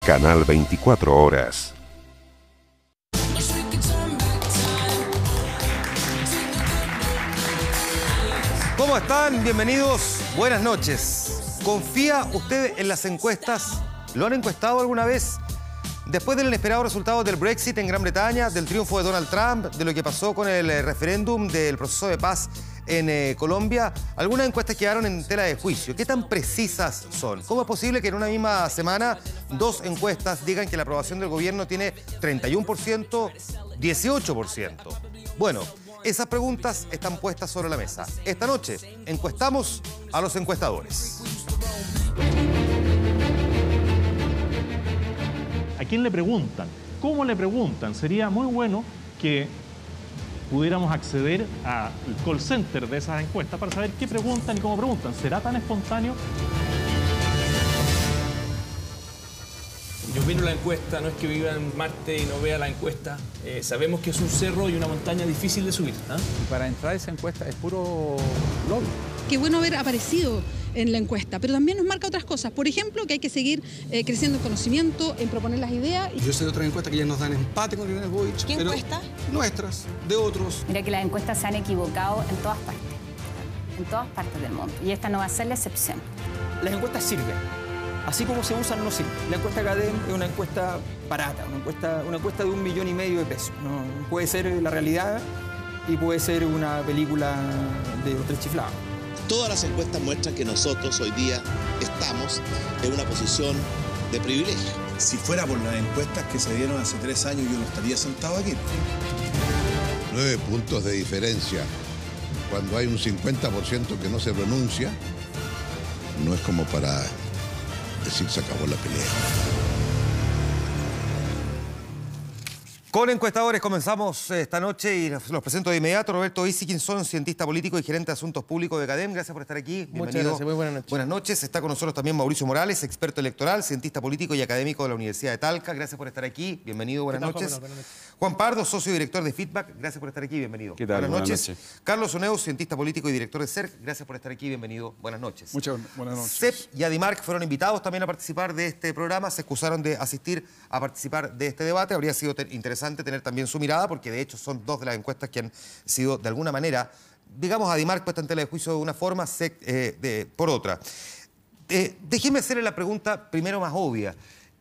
Canal 24 Horas. ¿Cómo están? Bienvenidos. Buenas noches. ¿Confía usted en las encuestas? ¿Lo han encuestado alguna vez? Después del inesperado resultado del Brexit en Gran Bretaña, del triunfo de Donald Trump, de lo que pasó con el referéndum, del proceso de paz en Colombia, algunas encuestas quedaron en tela de juicio. ¿Qué tan precisas son? ¿Cómo es posible que en una misma semana dos encuestas digan que la aprobación del gobierno tiene 31%, 18%? Bueno, esas preguntas están puestas sobre la mesa. Esta noche encuestamos a los encuestadores. ¿A quién le preguntan? ¿Cómo le preguntan? Sería muy bueno que pudiéramos acceder al call center de esas encuestas para saber qué preguntan y cómo preguntan. ¿Será tan espontáneo? Yo miro la encuesta, no es que viva en Marte y no vea la encuesta. Sabemos que es un cerro y una montaña difícil de subir. Y para entrar a esa encuesta es puro lobby. Qué bueno haber aparecido en la encuesta, pero también nos marca otras cosas. Por ejemplo, que hay que seguir creciendo en conocimiento, en proponer las ideas. Yo sé de otras encuestas que ya nos dan empate con Gabriel Boric. ¿Qué encuesta? Nuestras, de otros. Mira que las encuestas se han equivocado en todas partes del mundo. Y esta no va a ser la excepción. Las encuestas sirven. Así como se usan, no sirven. La encuesta CADEM es una encuesta barata, una encuesta de 1,5 millones de pesos. No, puede ser la realidad y puede ser una película de los tres chiflados. Todas las encuestas muestran que nosotros hoy día estamos en una posición de privilegio. Si fuera por las encuestas que se dieron hace 3 años, yo no estaría sentado aquí. 9 puntos de diferencia. Cuando hay un 50% que no se pronuncia, no es como para decir se acabó la pelea. Con encuestadores comenzamos esta noche y los presento de inmediato. Roberto Isickinson, cientista político y gerente de asuntos públicos de CADEM. Gracias por estar aquí. Bienvenido. Muchas gracias, muy buenas noches. Buenas noches. Está con nosotros también Mauricio Morales, experto electoral, cientista político y académico de la Universidad de Talca. Gracias por estar aquí. Bienvenido, buenas noches. Juan Pardo, socio director de Feedback. Gracias por estar aquí. Bienvenido. ¿Qué tal? Buenas noches. Carlos Oneus, cientista político y director de CERC. Gracias por estar aquí. Bienvenido. Buenas noches. Muchas buenas noches. Sepp y Adimark fueron invitados también a participar de este programa. Se excusaron de asistir a participar de este debate. Habría sido interesante tener también su mirada, porque de hecho son dos de las encuestas que han sido de alguna manera, digamos, Adimark puesta en tela de juicio de una forma, por otra. Déjeme hacerle la pregunta primero más obvia.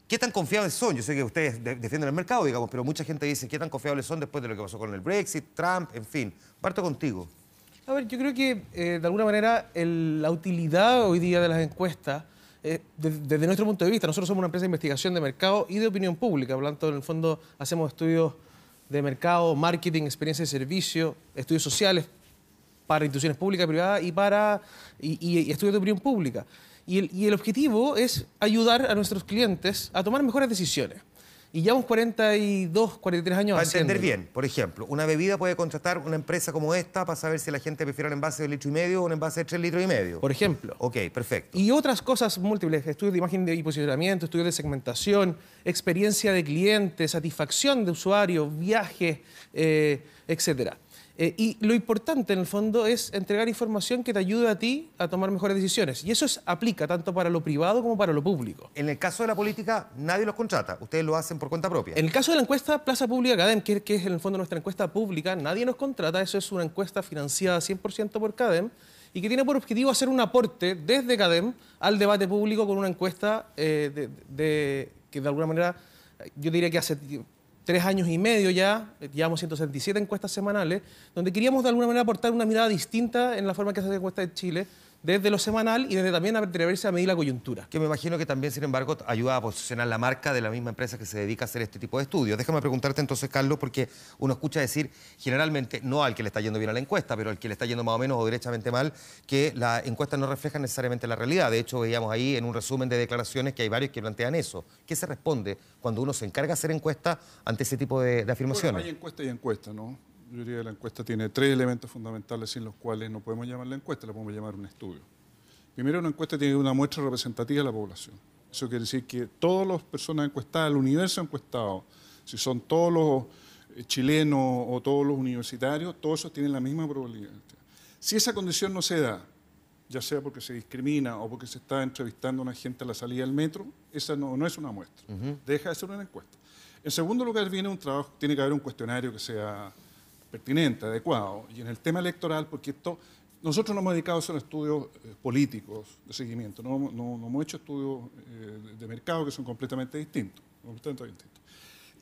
¿Qué tan confiables son? Yo sé que ustedes defienden el mercado, digamos, pero mucha gente dice, ¿qué tan confiables son después de lo que pasó con el Brexit, Trump, en fin? Parto contigo. A ver, yo creo que de alguna manera la utilidad hoy día de las encuestas, desde nuestro punto de vista, nosotros somos una empresa de investigación de mercado y de opinión pública, por lo tanto, en el fondo hacemos estudios de mercado, marketing, experiencia de servicio, estudios sociales para instituciones públicas y privadas y estudios de opinión pública. Y el objetivo es ayudar a nuestros clientes a tomar mejores decisiones. Y llevamos 42, 43 años haciendo. Para entender bien, por ejemplo, una bebida puede contratar una empresa como esta para saber si la gente prefiere un envase de 1,5 litros o un envase de 3,5 litros. Por ejemplo. Ok, perfecto. Y otras cosas múltiples, estudios de imagen y posicionamiento, estudios de segmentación, experiencia de cliente, satisfacción de usuario, viajes, etcétera. Y lo importante, en el fondo, es entregar información que te ayude a ti a tomar mejores decisiones. Y eso aplica tanto para lo privado como para lo público. En el caso de la política, nadie los contrata. Ustedes lo hacen por cuenta propia. En el caso de la encuesta Plaza Pública CADEM, que es en el fondo nuestra encuesta pública, nadie nos contrata. Eso es una encuesta financiada 100% por CADEM y que tiene por objetivo hacer un aporte desde CADEM al debate público con una encuesta que de alguna manera, yo diría que hace 3 años y medio ya, llevamos 167 encuestas semanales, donde queríamos de alguna manera aportar una mirada distinta en la forma que se hace encuesta de Chile, desde lo semanal y desde también atreverse a medir la coyuntura. Que me imagino que también, sin embargo, ayuda a posicionar la marca de la misma empresa que se dedica a hacer este tipo de estudios. Déjame preguntarte entonces, Carlos, porque uno escucha decir generalmente, no al que le está yendo bien a la encuesta, pero al que le está yendo más o menos o derechamente mal, que las encuestas no reflejan necesariamente la realidad. De hecho, veíamos ahí en un resumen de declaraciones que hay varios que plantean eso. ¿Qué se responde cuando uno se encarga de hacer encuestas ante ese tipo de afirmaciones? Bueno, hay encuesta y encuesta, ¿no? Yo diría que la encuesta tiene 3 elementos fundamentales sin los cuales no podemos llamarla encuesta, la podemos llamar un estudio. Primero, una encuesta tiene una muestra representativa de la población. Eso quiere decir que todas las personas encuestadas, el universo encuestado, si son todos los chilenos o todos los universitarios, todos esos tienen la misma probabilidad. Si esa condición no se da, ya sea porque se discrimina o porque se está entrevistando a una gente a la salida del metro, esa no es una muestra. Deja de ser una encuesta. En segundo lugar, viene un trabajo, tiene que haber un cuestionario que sea pertinente, adecuado. Y en el tema electoral, porque nosotros nos hemos dedicado a hacer estudios políticos de seguimiento, no hemos hecho estudios de mercado que son completamente distintos.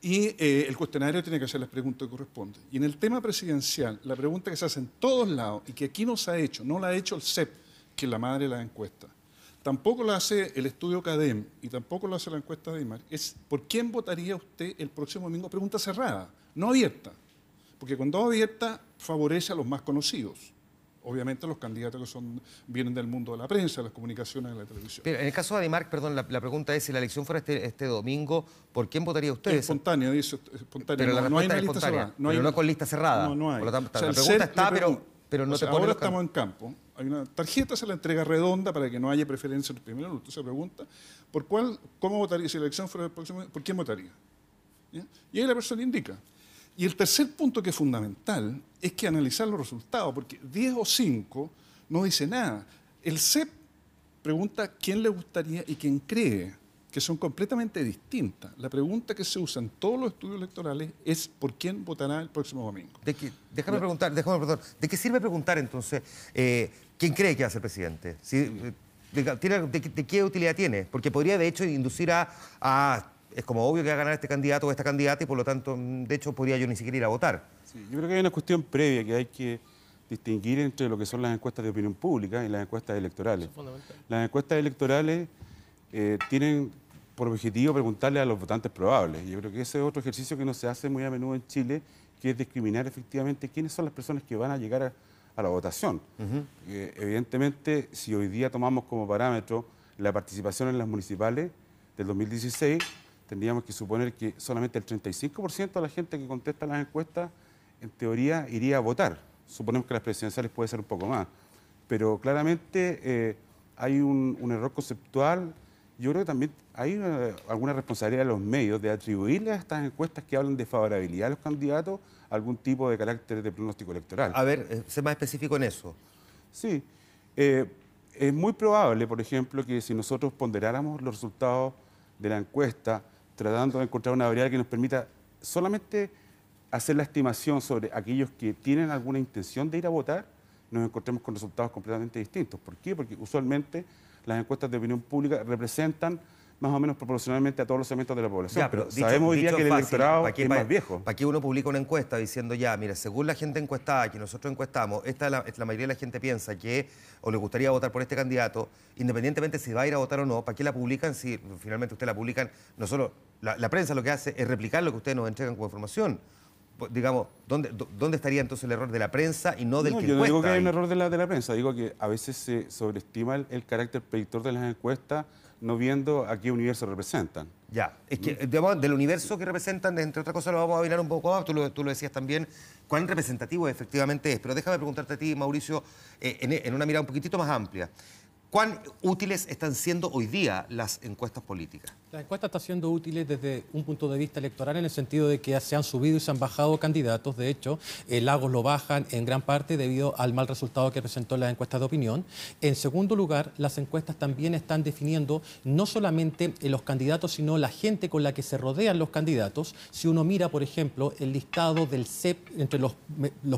Y el cuestionario tiene que hacer las preguntas que corresponden. Y en el tema presidencial, la pregunta que se hace en todos lados y que aquí no se ha hecho, no la ha hecho el CEP, que es la madre de la encuesta, tampoco la hace el estudio CADEM y tampoco la hace la encuesta de IMAR, es ¿por quién votaría usted el próximo domingo? Pregunta cerrada, no abierta. Porque cuando es abierta favorece a los más conocidos. Obviamente los candidatos que vienen del mundo de la prensa, de las comunicaciones, de la televisión. Pero en el caso de Adimark, perdón, la pregunta es, si la elección fuera este domingo, ¿por quién votaría usted? Espontánea, dice. Pero la no hay respuesta una es lista espontánea, cerrada. pero no con lista cerrada. No hay. Por lo tanto, O sea, la pregunta está, pero no te pone ahora los estamos en campo. Hay una tarjeta, se la entrega redonda para que no haya preferencia en el primer minuto. Se pregunta, ¿cómo votaría? Si la elección fuera el próximo, ¿por quién votaría? ¿Ya? Y ahí la persona indica. Y el tercer punto que es fundamental es que analizar los resultados, porque 10 o 5 no dice nada. El CEP pregunta quién le gustaría y quién cree, que son completamente distintas. La pregunta que se usa en todos los estudios electorales es ¿por quién votará el próximo domingo? Déjame preguntar, ¿de qué sirve preguntar entonces quién cree que va a ser presidente? ¿De qué utilidad tiene? Porque podría de hecho inducir es como obvio que va a ganar este candidato o esta candidata y por lo tanto, de hecho, podría yo ni siquiera ir a votar. Sí, yo creo que hay una cuestión previa que hay que distinguir entre lo que son las encuestas de opinión pública y las encuestas electorales. Las encuestas electorales tienen por objetivo preguntarle a los votantes probables. Yo creo que ese es otro ejercicio que no se hace muy a menudo en Chile, que es discriminar efectivamente quiénes son las personas que van a llegar a la votación. Evidentemente, si hoy día tomamos como parámetro la participación en las municipales del 2016, tendríamos que suponer que solamente el 35% de la gente que contesta las encuestas, en teoría, iría a votar. Suponemos que las presidenciales puede ser un poco más. Pero claramente hay un error conceptual. Yo creo que también hay alguna responsabilidad de los medios de atribuirle a estas encuestas que hablan de favorabilidad a los candidatos algún tipo de carácter de pronóstico electoral. A ver, sé más específico en eso. Sí. Es muy probable, por ejemplo, que si nosotros ponderáramos los resultados de la encuesta, tratando de encontrar una variable que nos permita solamente hacer la estimación sobre aquellos que tienen alguna intención de ir a votar, nos encontremos con resultados completamente distintos. ¿Por qué? Porque usualmente las encuestas de opinión pública representan más o menos proporcionalmente a todos los segmentos de la población. Ya, pero sabemos hoy día que el electorado es más viejo. ¿Para qué uno publica una encuesta diciendo ya, mira, según la gente encuestada, que nosotros encuestamos, la mayoría de la gente piensa que o le gustaría votar por este candidato, independientemente si va a ir a votar o no, ¿para qué la publican si finalmente ustedes la publican? No solo la prensa lo que hace es replicar lo que ustedes nos entregan como información. Digamos, ¿dónde estaría entonces el error de la prensa y no del que encuesta? Yo no digo que hay un error de la prensa, digo que a veces se sobreestima el carácter predictor de las encuestas, no viendo a qué universo representan. Ya, es que digamos, del universo que representan, entre otras cosas lo vamos a mirar un poco más, tú lo decías también, cuán representativo efectivamente es. Pero déjame preguntarte a ti, Mauricio, en una mirada un poquitito más amplia. ¿Cuán útiles están siendo hoy día las encuestas políticas? Las encuestas están siendo útiles desde un punto de vista electoral en el sentido de que se han subido y se han bajado candidatos. De hecho, Lagos lo bajan en gran parte debido al mal resultado que presentó las encuestas de opinión. En segundo lugar, las encuestas también están definiendo no solamente los candidatos, sino la gente con la que se rodean los candidatos. Si uno mira, por ejemplo, el listado del CEP entre los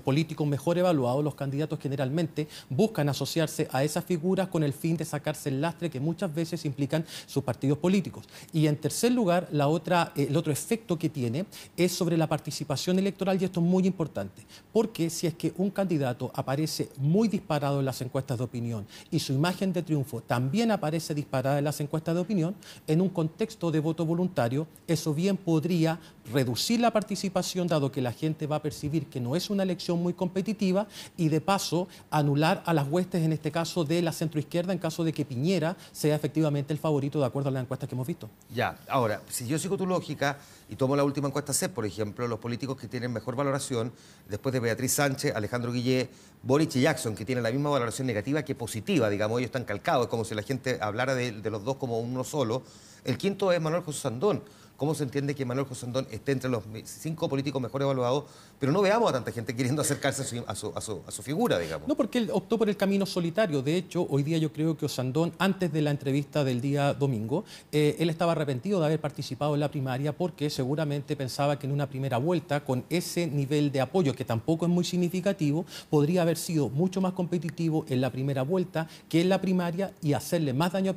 políticos mejor evaluados, los candidatos generalmente buscan asociarse a esas figuras con el fin de sacarse el lastre que muchas veces implican sus partidos políticos. Y en tercer lugar, el otro efecto que tiene es sobre la participación electoral, y esto es muy importante, porque si es que un candidato aparece muy disparado en las encuestas de opinión y su imagen de triunfo también aparece disparada en las encuestas de opinión, en un contexto de voto voluntario, eso bien podría reducir la participación, dado que la gente va a percibir que no es una elección muy competitiva, y de paso anular a las huestes, en este caso de la centroizquierda, en caso de que Piñera sea efectivamente el favorito de acuerdo a las encuestas que hemos visto. Ya, ahora, si yo sigo tu lógica y tomo la última encuesta CEP, por ejemplo, los políticos que tienen mejor valoración, después de Beatriz Sánchez, Alejandro Guillé, Boric y Jackson, que tienen la misma valoración negativa que positiva, digamos, ellos están calcados, es como si la gente hablara de los dos como uno solo. El quinto es Manuel José Sandón. ¿Cómo se entiende que Manuel José Sandón esté entre los 5 políticos mejor evaluados, pero no veamos a tanta gente queriendo acercarse a su figura, digamos? No, porque él optó por el camino solitario. De hecho, hoy día yo creo que Osandón, antes de la entrevista del día domingo, él estaba arrepentido de haber participado en la primaria porque seguramente pensaba que en una primera vuelta, con ese nivel de apoyo, que tampoco es muy significativo, podría haber sido mucho más competitivo en la primera vuelta que en la primaria y hacerle más daño a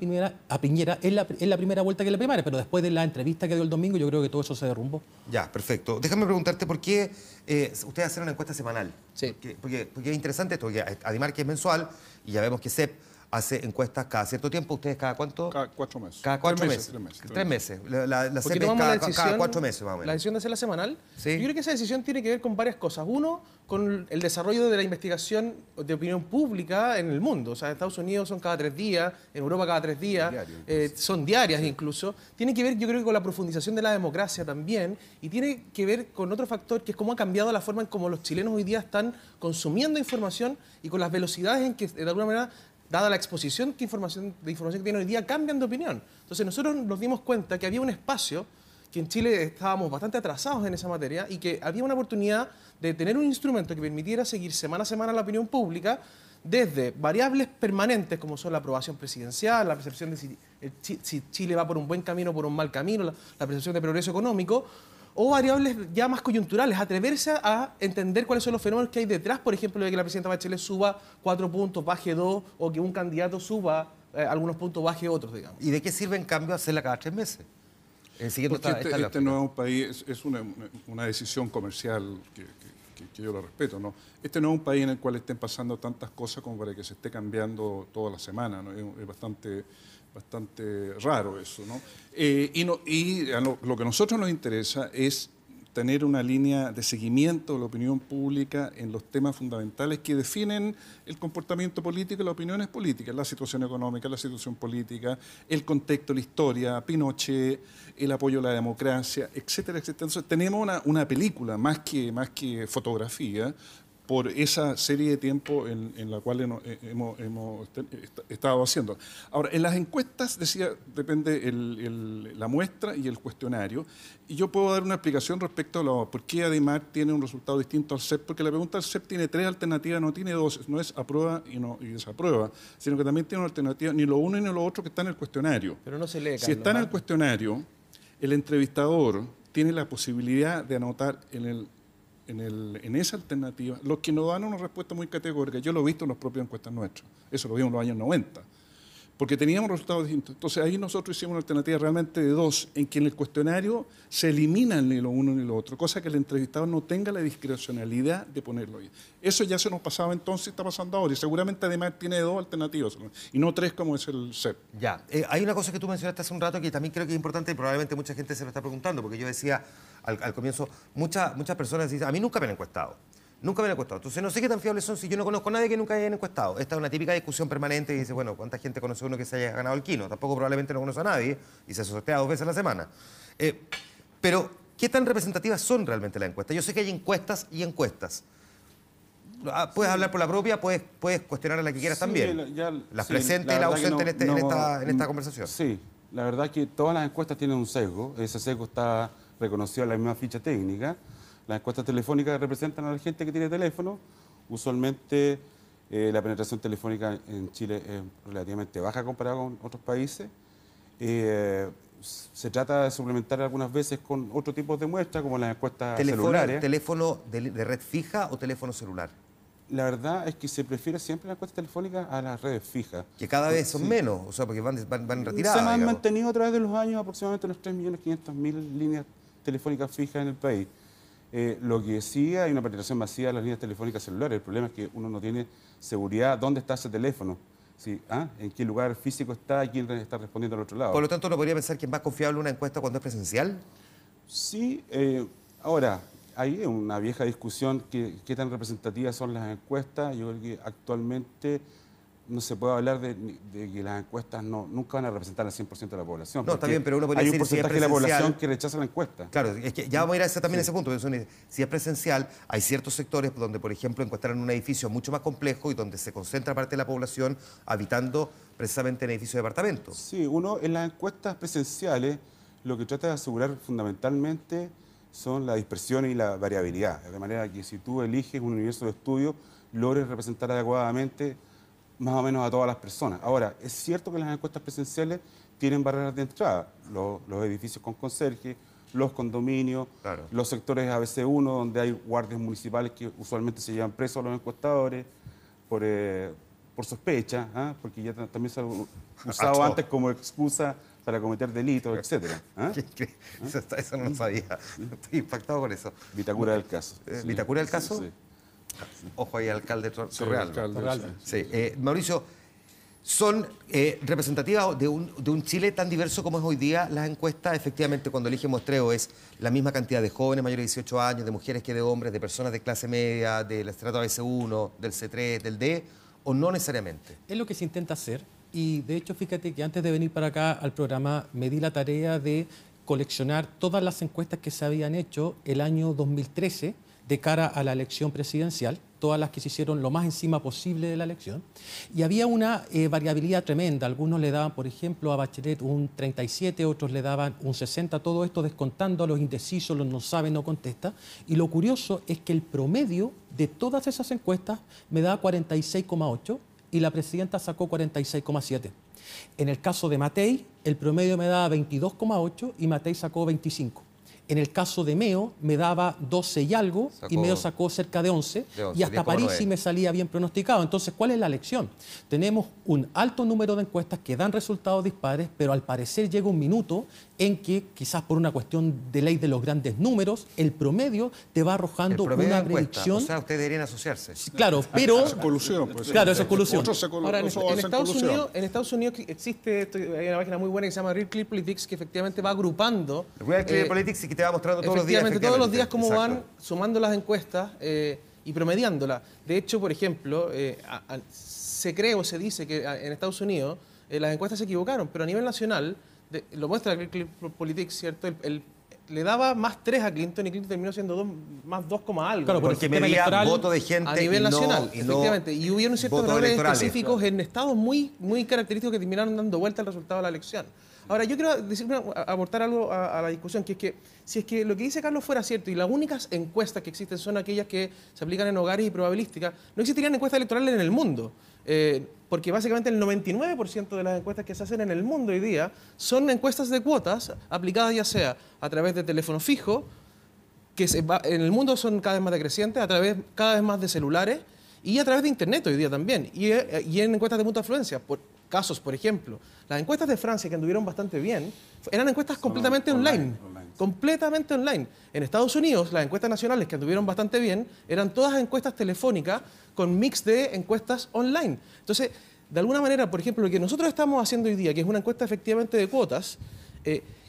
Piñera en la primera vuelta que en la primaria. Pero después de la entrevista que dio el domingo, yo creo que todo eso se derrumbó. Ya, perfecto. Déjame preguntarte por qué ustedes hacen una encuesta semanal. Sí. Porque es interesante esto, porque Adimar, que es mensual, y ya vemos que CEP hace encuestas cada cierto tiempo. ¿Ustedes cada cuánto? Cada 4 meses. Cada 4 meses. 3 meses. La Porque CEP es tomamos cada 4 meses, más o menos. La decisión de hacerla semanal. Sí. Yo creo que esa decisión tiene que ver con varias cosas. Uno, con el desarrollo de la investigación de opinión pública en el mundo. O sea, en Estados Unidos son cada 3 días, en Europa cada 3 días, son diarias incluso. Tiene que ver, yo creo, que con la profundización de la democracia también, y tiene que ver con otro factor, que es cómo ha cambiado la forma en cómo los chilenos hoy día están consumiendo información y con las velocidades en que, de alguna manera, dada la exposición de información que tienen hoy día, cambian de opinión. Entonces nosotros nos dimos cuenta que había un espacio, que en Chile estábamos bastante atrasados en esa materia, y que había una oportunidad de tener un instrumento que permitiera seguir semana a semana la opinión pública desde variables permanentes como son la aprobación presidencial, la percepción de si Chile va por un buen camino o por un mal camino, la percepción de progreso económico, o variables ya más coyunturales, atreverse a entender cuáles son los fenómenos que hay detrás, por ejemplo, de que la presidenta Bachelet suba 4 puntos, baje 2, o que un candidato suba algunos puntos, baje otros, digamos. ¿Y de qué sirve, en cambio, hacerla cada 3 meses? Porque este no es un país, es una decisión comercial que yo lo respeto, ¿no? Este no es un país en el cual estén pasando tantas cosas como para que se esté cambiando toda la semana, ¿no? Es bastante raro eso, ¿no? Lo que a nosotros nos interesa es tener una línea de seguimiento de la opinión pública en los temas fundamentales que definen el comportamiento político y las opiniones políticas, la situación económica, la situación política, el contexto, la historia, Pinochet, el apoyo a la democracia, etcétera, etcétera. Entonces tenemos una película más que fotografía por esa serie de tiempo en la cual hemos estado haciendo. Ahora, en las encuestas, decía, depende la muestra y el cuestionario, y yo puedo dar una explicación respecto a por qué Adimar tiene un resultado distinto al CEP, porque la pregunta del CEP tiene 3 alternativas, no tiene 2, no es aprueba y desaprueba, sino que también tiene una alternativa, ni lo uno ni lo otro que está en el cuestionario. Pero no se lee, Si está en el cuestionario, el entrevistador tiene la posibilidad de anotar en esa alternativa, los que nos dan una respuesta muy categórica. Yo lo he visto en las propias encuestas nuestras, eso lo vimos en los años 90, porque teníamos resultados distintos. Entonces ahí nosotros hicimos una alternativa realmente de 2, en que en el cuestionario se eliminan ni lo uno ni lo otro, cosa que el entrevistador no tenga la discrecionalidad de ponerlo ahí. Eso ya se nos pasaba entonces, está pasando ahora, y seguramente además tiene 2 alternativas, y no 3 como es el CEP. Ya, hay una cosa que tú mencionaste hace un rato que también creo que es importante y probablemente mucha gente se lo está preguntando, porque yo decía al comienzo, muchas personas dicen, a mí nunca me han encuestado. Nunca me han encuestado. Entonces no sé qué tan fiables son si yo no conozco a nadie que nunca hayan encuestado. Esta es una típica discusión permanente y dice, bueno, ¿cuánta gente conoce uno que se haya ganado el quino? Tampoco probablemente no conoce a nadie y se sortea 2 veces a la semana. Pero, ¿qué tan representativas son realmente las encuestas? Yo sé que hay encuestas y encuestas. Puedes hablar por la propia, puedes cuestionar a la que quieras también. Las presentes y las ausentes en esta conversación. Sí, la verdad que todas las encuestas tienen un sesgo. Ese sesgo está reconocido en la misma ficha técnica. Las encuestas telefónicas representan a la gente que tiene teléfono. Usualmente la penetración telefónica en Chile es relativamente baja comparada con otros países. Se trata de suplementar algunas veces con otro tipo de muestras, como las encuestas celulares. ¿Teléfono de red fija o teléfono celular? La verdad es que se prefiere siempre la encuesta telefónica a las redes fijas. Que cada vez son menos, o sea, porque van en retirada. Se han mantenido a través de los años aproximadamente unos 3.500.000 líneas telefónicas fijas en el país. Lo que sí hay una penetración masiva de las líneas telefónicas celulares. El problema es que uno no tiene seguridad dónde está ese teléfono. Sí, en qué lugar físico está, quién está respondiendo al otro lado. Por lo tanto, ¿no podría pensar que es más confiable una encuesta cuando es presencial? Sí, ahora, hay una vieja discusión qué tan representativas son las encuestas. Yo creo que actualmente no se puede hablar de que las encuestas nunca van a representar al 100% de la población. No, está bien, pero uno podría decir hay un si es porcentaje de la presencial, población que rechaza la encuesta. Claro, es que ya vamos a ir a ese punto. Si es presencial, hay ciertos sectores donde, por ejemplo, encuestar en un edificio mucho más complejo y donde se concentra parte de la población habitando precisamente en edificios de departamentos. Sí, uno en las encuestas presenciales lo que trata de asegurar fundamentalmente son la dispersión y la variabilidad. De manera que si tú eliges un universo de estudio, logres representar adecuadamente más o menos a todas las personas. Ahora, es cierto que las encuestas presenciales tienen barreras de entrada. Los edificios con conserje, los condominios, claro, los sectores ABC1, donde hay guardias municipales que usualmente se llevan presos a los encuestadores por sospecha, ¿eh? Porque ya también se ha usado antes como excusa para cometer delitos, etcétera. ¿Eh? Eso no lo sabía. Estoy impactado con eso. Vitacura del caso. ¿Vitacura del caso? Sí. Ojo ahí, alcalde Torreal. Sí. Mauricio, ¿son representativas de un Chile tan diverso como es hoy día las encuestas? Efectivamente, cuando elige muestreo es la misma cantidad de jóvenes mayores de 18 años, de mujeres que de hombres, de personas de clase media, del estrato ABC1, del C3, del D, ¿o no necesariamente? Es lo que se intenta hacer. Y de hecho, fíjate que antes de venir para acá al programa me di la tarea de coleccionar todas las encuestas que se habían hecho el año 2013 de cara a la elección presidencial, todas las que se hicieron lo más encima posible de la elección. Y había una variabilidad tremenda. Algunos le daban, por ejemplo, a Bachelet un 37, otros le daban un 60, todo esto descontando a los indecisos, los no sabe, no contesta. Y lo curioso es que el promedio de todas esas encuestas me da 46,8 y la presidenta sacó 46,7. En el caso de Matei, el promedio me daba 22,8 y Matei sacó 25. En el caso de Meo me daba 12 y algo y Meo sacó cerca de 11 y hasta Parisi me salía bien pronosticado. Entonces, ¿cuál es la lección? Tenemos un alto número de encuestas que dan resultados dispares, pero al parecer llega un minuto en que, quizás por una cuestión de ley de los grandes números, el promedio te va arrojando una predicción. O sea, ustedes deberían asociarse. Claro, pero... Eso es colusión. Pues, claro, eso es colusión. Ahora, en Estados Unidos existe, hay una página muy buena que se llama Real Clear Politics, que efectivamente va agrupando... Real Clear Politics, y que te va mostrando todos los días. Todos los días cómo van sumando las encuestas y promediándolas. De hecho, por ejemplo, se cree o se dice que en Estados Unidos las encuestas se equivocaron, pero a nivel nacional, lo muestra Real Clear Politics, ¿cierto? Le daba más 3 a Clinton y Clinton terminó siendo más 2, algo. Claro, porque medía voto de gente a nivel nacional, efectivamente. Y hubieron ciertos errores específicos en estados muy, muy característicos que terminaron dando vuelta al resultado de la elección. Ahora, yo quiero aportar algo a la discusión, que es que si es que lo que dice Carlos fuera cierto y las únicas encuestas que existen son aquellas que se aplican en hogares y probabilísticas, no existirían encuestas electorales en el mundo. Porque básicamente el 99% de las encuestas que se hacen en el mundo hoy día son encuestas de cuotas aplicadas ya sea a través de teléfono fijo, que en el mundo son cada vez más decrecientes, a través cada vez más de celulares y a través de Internet hoy día también, y en encuestas de mutua afluencia. Casos, por ejemplo, las encuestas de Francia, que anduvieron bastante bien, eran encuestas completamente online. Completamente online. En Estados Unidos, las encuestas nacionales, que anduvieron bastante bien, eran todas encuestas telefónicas con mix de encuestas online. Entonces, de alguna manera, por ejemplo, lo que nosotros estamos haciendo hoy día, que es una encuesta efectivamente de cuotas,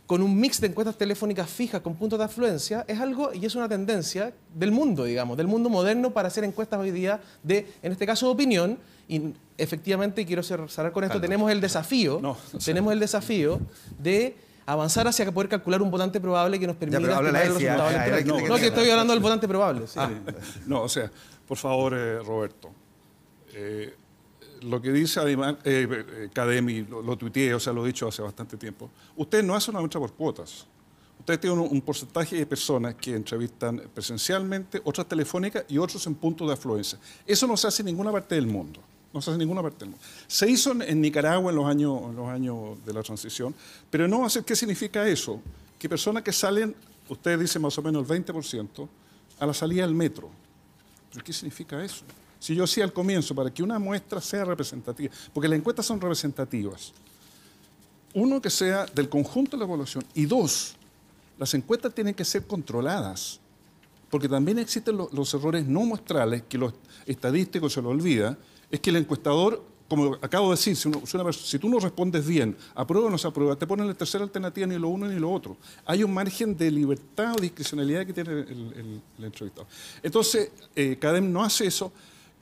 con un mix de encuestas telefónicas fijas con puntos de afluencia, es algo y es una tendencia del mundo, digamos, del mundo moderno para hacer encuestas hoy día de, en este caso, de opinión. Y efectivamente, quiero cerrar con esto, tenemos el desafío de avanzar hacia poder calcular un votante probable que nos permita estimar el resultado electoral. No, que estoy hablando del votante probable. Sí. No, o sea, por favor, Roberto, lo que dice además Cademi, lo tuiteé, o sea, lo he dicho hace bastante tiempo, usted no hace una muestra por cuotas. Ustedes tienen un porcentaje de personas que entrevistan presencialmente, otras telefónicas y otros en puntos de afluencia. Eso no se hace en ninguna parte del mundo. No se hace en ninguna parte del mundo. Se hizo en Nicaragua en los años de la transición, pero no hace. ¿Qué significa eso? Que personas que salen, ustedes dicen más o menos el 20%, a la salida del metro. ¿Pero qué significa eso? Si yo decía al comienzo, para que una muestra sea representativa, porque las encuestas son representativas, uno, que sea del conjunto de la población, y dos, las encuestas tienen que ser controladas, porque también existen los errores no muestrales, que los estadísticos se lo olvida, es que el encuestador, como acabo de decir, si tú no respondes bien, aprueba o no se aprueba, te ponen la tercera alternativa, ni lo uno ni lo otro. Hay un margen de libertad o discrecionalidad que tiene el entrevistado. Entonces, CADEM no hace eso.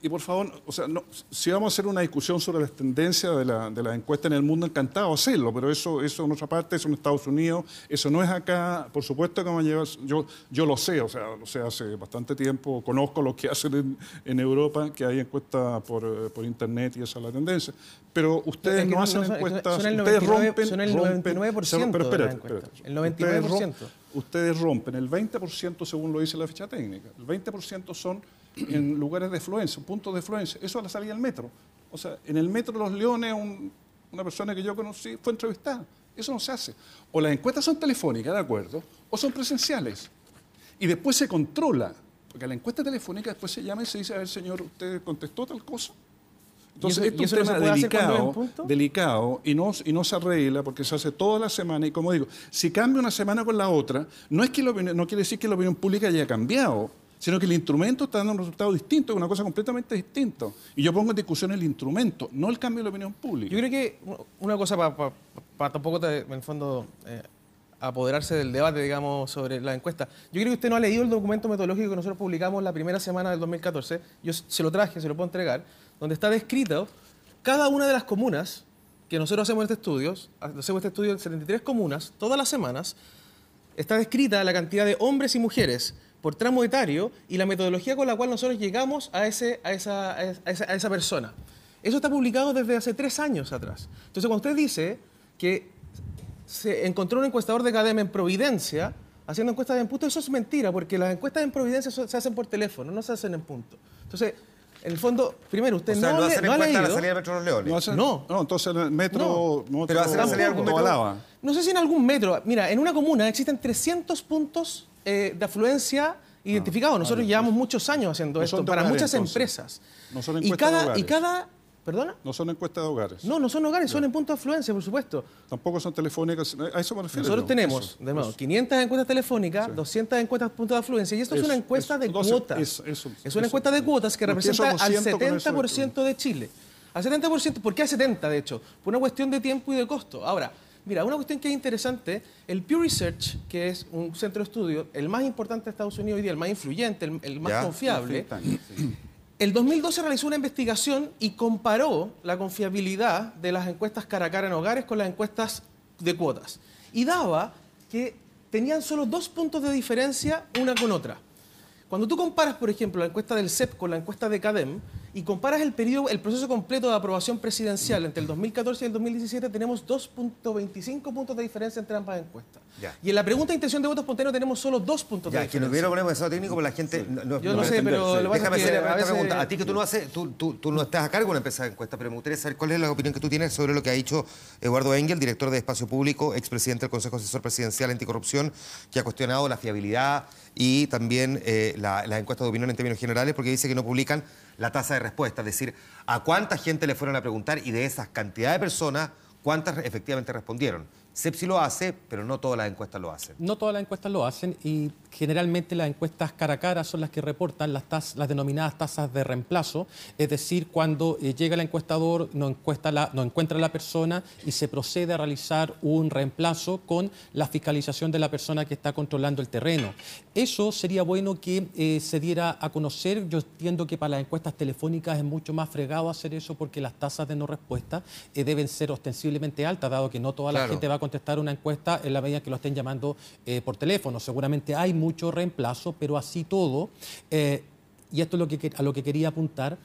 Y por favor, o sea, no, si vamos a hacer una discusión sobre las tendencias de la encuesta en el mundo, encantado de hacerlo, pero eso en otra parte, eso en Estados Unidos, eso no es acá. Por supuesto que yo lo sé, o sea, lo sé hace bastante tiempo, conozco lo que hacen en Europa, que hay encuestas por internet y esa es la tendencia. Pero ustedes no hacen encuestas, ustedes rompen... Son el 99% pero de las espérate. encuestas. El 99%. Ustedes rompen el 20% según lo dice la ficha técnica. El 20% son en lugares de afluencia, puntos de afluencia. Eso a la salida del metro. O sea, en el metro de Los Leones, una persona que yo conocí fue entrevistada. Eso no se hace. O las encuestas son telefónicas, ¿de acuerdo? O son presenciales. Y después se controla. Porque a la encuesta telefónica después se llama y se dice, a ver, señor, ¿usted contestó tal cosa? Entonces, esto es un tema delicado y no se arregla porque se hace toda la semana. Y como digo, si cambia una semana con la otra, no quiere decir que la opinión pública haya cambiado, sino que el instrumento está dando un resultado distinto, es una cosa completamente distinta. Y yo pongo en discusión el instrumento, no el cambio de la opinión pública. Yo creo que una cosa para tampoco, en el fondo, apoderarse del debate, digamos, sobre la encuesta. Yo creo que usted no ha leído el documento metodológico que nosotros publicamos la primera semana del 2014. Yo se lo traje, se lo puedo entregar, donde está descrito cada una de las comunas que nosotros hacemos este estudio en 73 comunas, todas las semanas, está descrita la cantidad de hombres y mujeres por tramo etario y la metodología con la cual nosotros llegamos a esa persona. Eso está publicado desde hace 3 años atrás. Entonces, cuando usted dice que se encontró un encuestador de CADEM en Providencia haciendo encuestas en punto, eso es mentira, porque las encuestas en Providencia se hacen por teléfono, no se hacen en punto. Entonces, en el fondo, primero, usted no ha leído... ¿No hacen encuesta a la salida del Metro Los Leones? No, entonces el metro... Pero hacen la salida de algún metro. No sé si en algún metro. Mira, en una comuna existen 300 puntos de afluencia identificados. Nosotros llevamos muchos años haciendo esto para muchas empresas. No son encuestas de hogares. ¿Perdona? No son encuestas de hogares. No son hogares, son en puntos de afluencia, por supuesto. Tampoco son telefónicas, a eso me refiero. Nosotros tenemos, de nuevo, 500 encuestas telefónicas, 200 encuestas puntos de afluencia, y esto es una encuesta de cuotas. Es una encuesta de cuotas que representa al 70% de Chile. Al 70%, ¿por qué al 70%, de hecho? Por una cuestión de tiempo y de costo. Ahora, mira, una cuestión que es interesante, el Pew Research, que es un centro de estudio, el más importante de Estados Unidos hoy día, el más influyente, el más confiable, el 2012 realizó una investigación y comparó la confiabilidad de las encuestas cara a cara en hogares con las encuestas de cuotas. Y daba que tenían solo 2 puntos de diferencia una con otra. Cuando tú comparas, por ejemplo, la encuesta del CEP con la encuesta de CADEM y comparas el proceso completo de aprobación presidencial entre el 2014 y el 2017, tenemos 2.25 puntos de diferencia entre ambas encuestas. Ya. Y en la pregunta de intención de voto espontáneo tenemos solo 2 puntos de diferencia. Que no hubiera problema de estado técnico, pero la gente... Yo no sé, pero... Déjame hacerle esta pregunta. A ti que tú no estás a cargo de una empresa de encuesta, pero me gustaría saber cuál es la opinión que tú tienes sobre lo que ha dicho Eduardo Engel, director de Espacio Público, expresidente del Consejo Asesor Presidencial Anticorrupción, que ha cuestionado la fiabilidad y también las encuestas de opinión en términos generales, porque dice que no publican la tasa de respuesta, es decir, a cuánta gente le fueron a preguntar y de esas cantidad de personas, cuántas efectivamente respondieron. CEP sí lo hace, pero no todas las encuestas lo hacen. No todas las encuestas lo hacen y generalmente las encuestas cara a cara son las que reportan las denominadas tasas de reemplazo, es decir, cuando llega el encuestador, no encuentra a la persona y se procede a realizar un reemplazo con la fiscalización de la persona que está controlando el terreno. Eso sería bueno que se diera a conocer. Yo entiendo que para las encuestas telefónicas es mucho más fregado hacer eso porque las tasas de no respuesta deben ser ostensiblemente altas, dado que no toda la gente va a contestar una encuesta en la medida que lo estén llamando por teléfono. Seguramente hay mucho reemplazo, pero así todo, y esto es a lo que quería apuntar,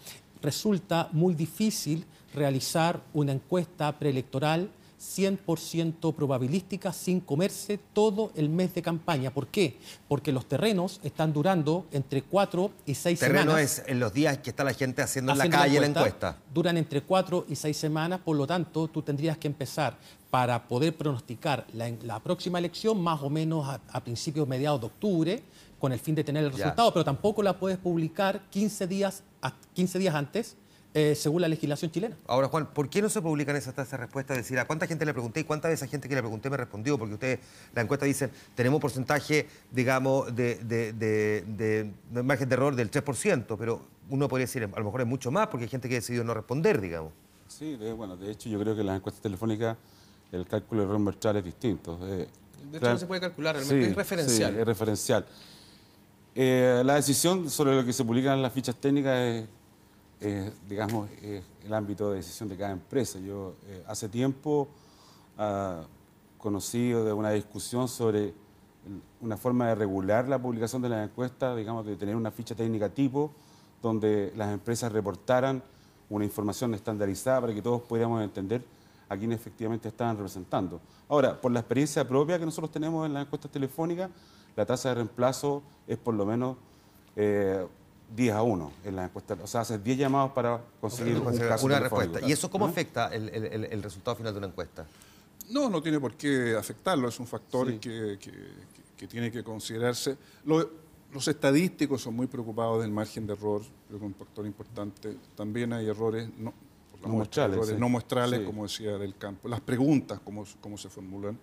resulta muy difícil realizar una encuesta preelectoral 100% probabilística sin comerse todo el mes de campaña. ¿Por qué? Porque los terrenos están durando entre 4 y 6 semanas. Terreno es en los días que está la gente haciendo en la calle la encuesta. Duran entre 4 y 6 semanas, por lo tanto, tú tendrías que empezar para poder pronosticar la próxima elección más o menos a principios, mediados de octubre, con el fin de tener el resultado, pero tampoco la puedes publicar 15 días antes, según la legislación chilena. Ahora, Juan, ¿por qué no se publican esas tasas de respuesta? Es decir, ¿a cuánta gente le pregunté y cuántas de esa gente que le pregunté me respondió? Porque ustedes, la encuesta dicen, tenemos un porcentaje, digamos, de margen de error del 3%, pero uno podría decir, a lo mejor es mucho más porque hay gente que decidió no responder, digamos. Sí, bueno, de hecho yo creo que las encuestas telefónicas el cálculo de error muestral es distinto. De hecho no se puede calcular, realmente es referencial. Sí, es referencial. La decisión sobre lo que se publican en las fichas técnicas digamos, el ámbito de decisión de cada empresa. Yo hace tiempo conocido de una discusión sobre una forma de regular la publicación de las encuestas, digamos, de tener una ficha técnica tipo, donde las empresas reportaran una información estandarizada para que todos pudiéramos entender a quién efectivamente estaban representando. Ahora, por la experiencia propia que nosotros tenemos en las encuestas telefónicas, la tasa de reemplazo es por lo menos 10-1 en las encuestas. O sea, hacer 10 llamados para conseguir un caso una telefónico. respuesta. ¿Y eso cómo afecta el resultado final de una encuesta? No, no tiene por qué afectarlo, es un factor Sí. que tiene que considerarse. Los estadísticos son muy preocupados del margen de error, creo que es un factor importante. También hay errores no muestrales, errores sí. no muestrales, Sí. como decía, del campo. Las preguntas, cómo se formulan.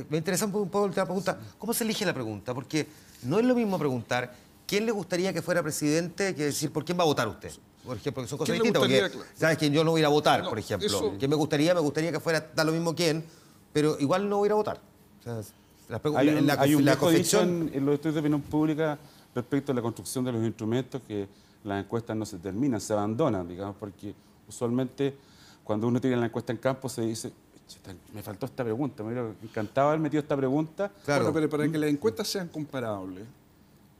Me interesa un poco la pregunta. ¿Cómo se elige la pregunta? Porque no es lo mismo preguntar quién le gustaría que fuera presidente que decir por quién va a votar usted. Por ejemplo, que son cosas ¿Quién le distintas. gustaría, Porque, ¿sabes? Que yo no voy a ir a votar, No, por ejemplo. eso- ¿Quién me gustaría? Me gustaría que fuera, da lo mismo quién, pero igual no voy a ir a votar. O sea, Hay un la viejo dicho confección... en los estudios de opinión pública respecto a la construcción de los instrumentos que las encuestas no se terminan, se abandonan, digamos, porque usualmente cuando uno tiene la encuesta en campo se dice, me faltó esta pregunta, me hubiera encantado haber metido esta pregunta. Bueno, pero para que las encuestas sean comparables,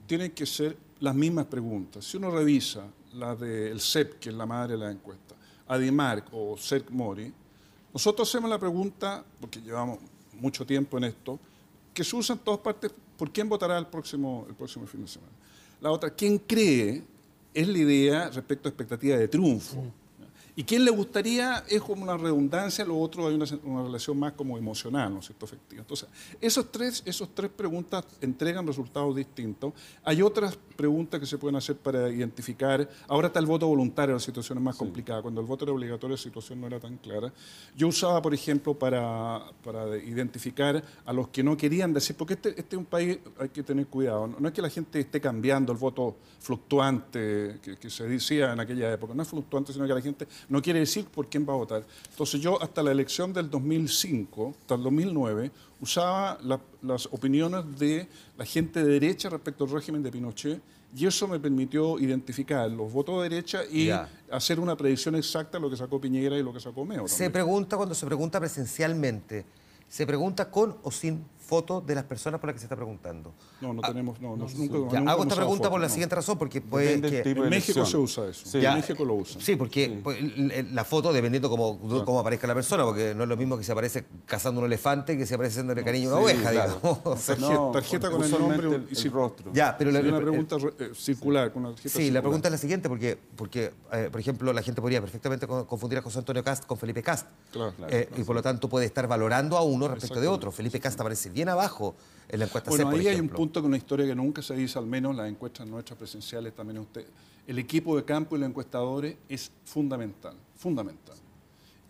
tienen que ser las mismas preguntas. Si uno revisa la del CEP, que es la madre de la encuesta, ADIMARC o CERC Mori, nosotros hacemos la pregunta, porque llevamos mucho tiempo en esto, que se usa en todas partes, ¿por quién votará el próximo fin de semana? La otra, ¿quién cree? Es la idea respecto a expectativa de triunfo. ¿Y quién le gustaría? Es como una redundancia, lo otro hay una relación más como emocional, ¿no es cierto? Efectiva. Entonces, esos tres preguntas entregan resultados distintos. Hay otras preguntas que se pueden hacer para identificar. Ahora está el voto voluntario, la situación es más complicada. Cuando el voto era obligatorio, la situación no era tan clara. Yo usaba, por ejemplo, para identificar a los que no querían decir, porque este es un país, hay que tener cuidado. No es que la gente esté cambiando el voto fluctuante que se decía en aquella época. No es fluctuante, sino que la gente no quiere decir por quién va a votar. Entonces yo hasta la elección del 2005, hasta el 2009, usaba las opiniones de la gente de derecha respecto al régimen de Pinochet y eso me permitió identificar los votos de derecha y hacer una predicción exacta de lo que sacó Piñera y lo que sacó Meo. Se pregunta, cuando se pregunta presencialmente, ¿se pregunta con o sin fotos de las personas por las que se está preguntando? No tenemos, nunca hago esta hemos pregunta usado por la fotos, siguiente no. razón, porque puede Depende del que... tipo de En México elección. Se usa eso. Sí. En México lo usan. Sí, porque pues, la foto, dependiendo cómo aparezca la persona, porque no es lo mismo que se aparece cazando un elefante que se aparece haciendo cariño a una oveja, digamos. O sea, Tarjeta con el nombre y rostro. Ya, pero una pregunta circular con una tarjeta Sí, circular. la pregunta es la siguiente, porque por ejemplo, la gente podría perfectamente confundir a José Antonio Cast con Felipe Cast. Y por lo tanto puede estar valorando a uno respecto de otro. Felipe Cast aparece bien abajo en la encuesta Bueno, CEP, por ahí hay un ejemplo. punto con una historia que nunca se dice, al menos en las encuestas nuestras presenciales también usted. El equipo de campo y los encuestadores es fundamental.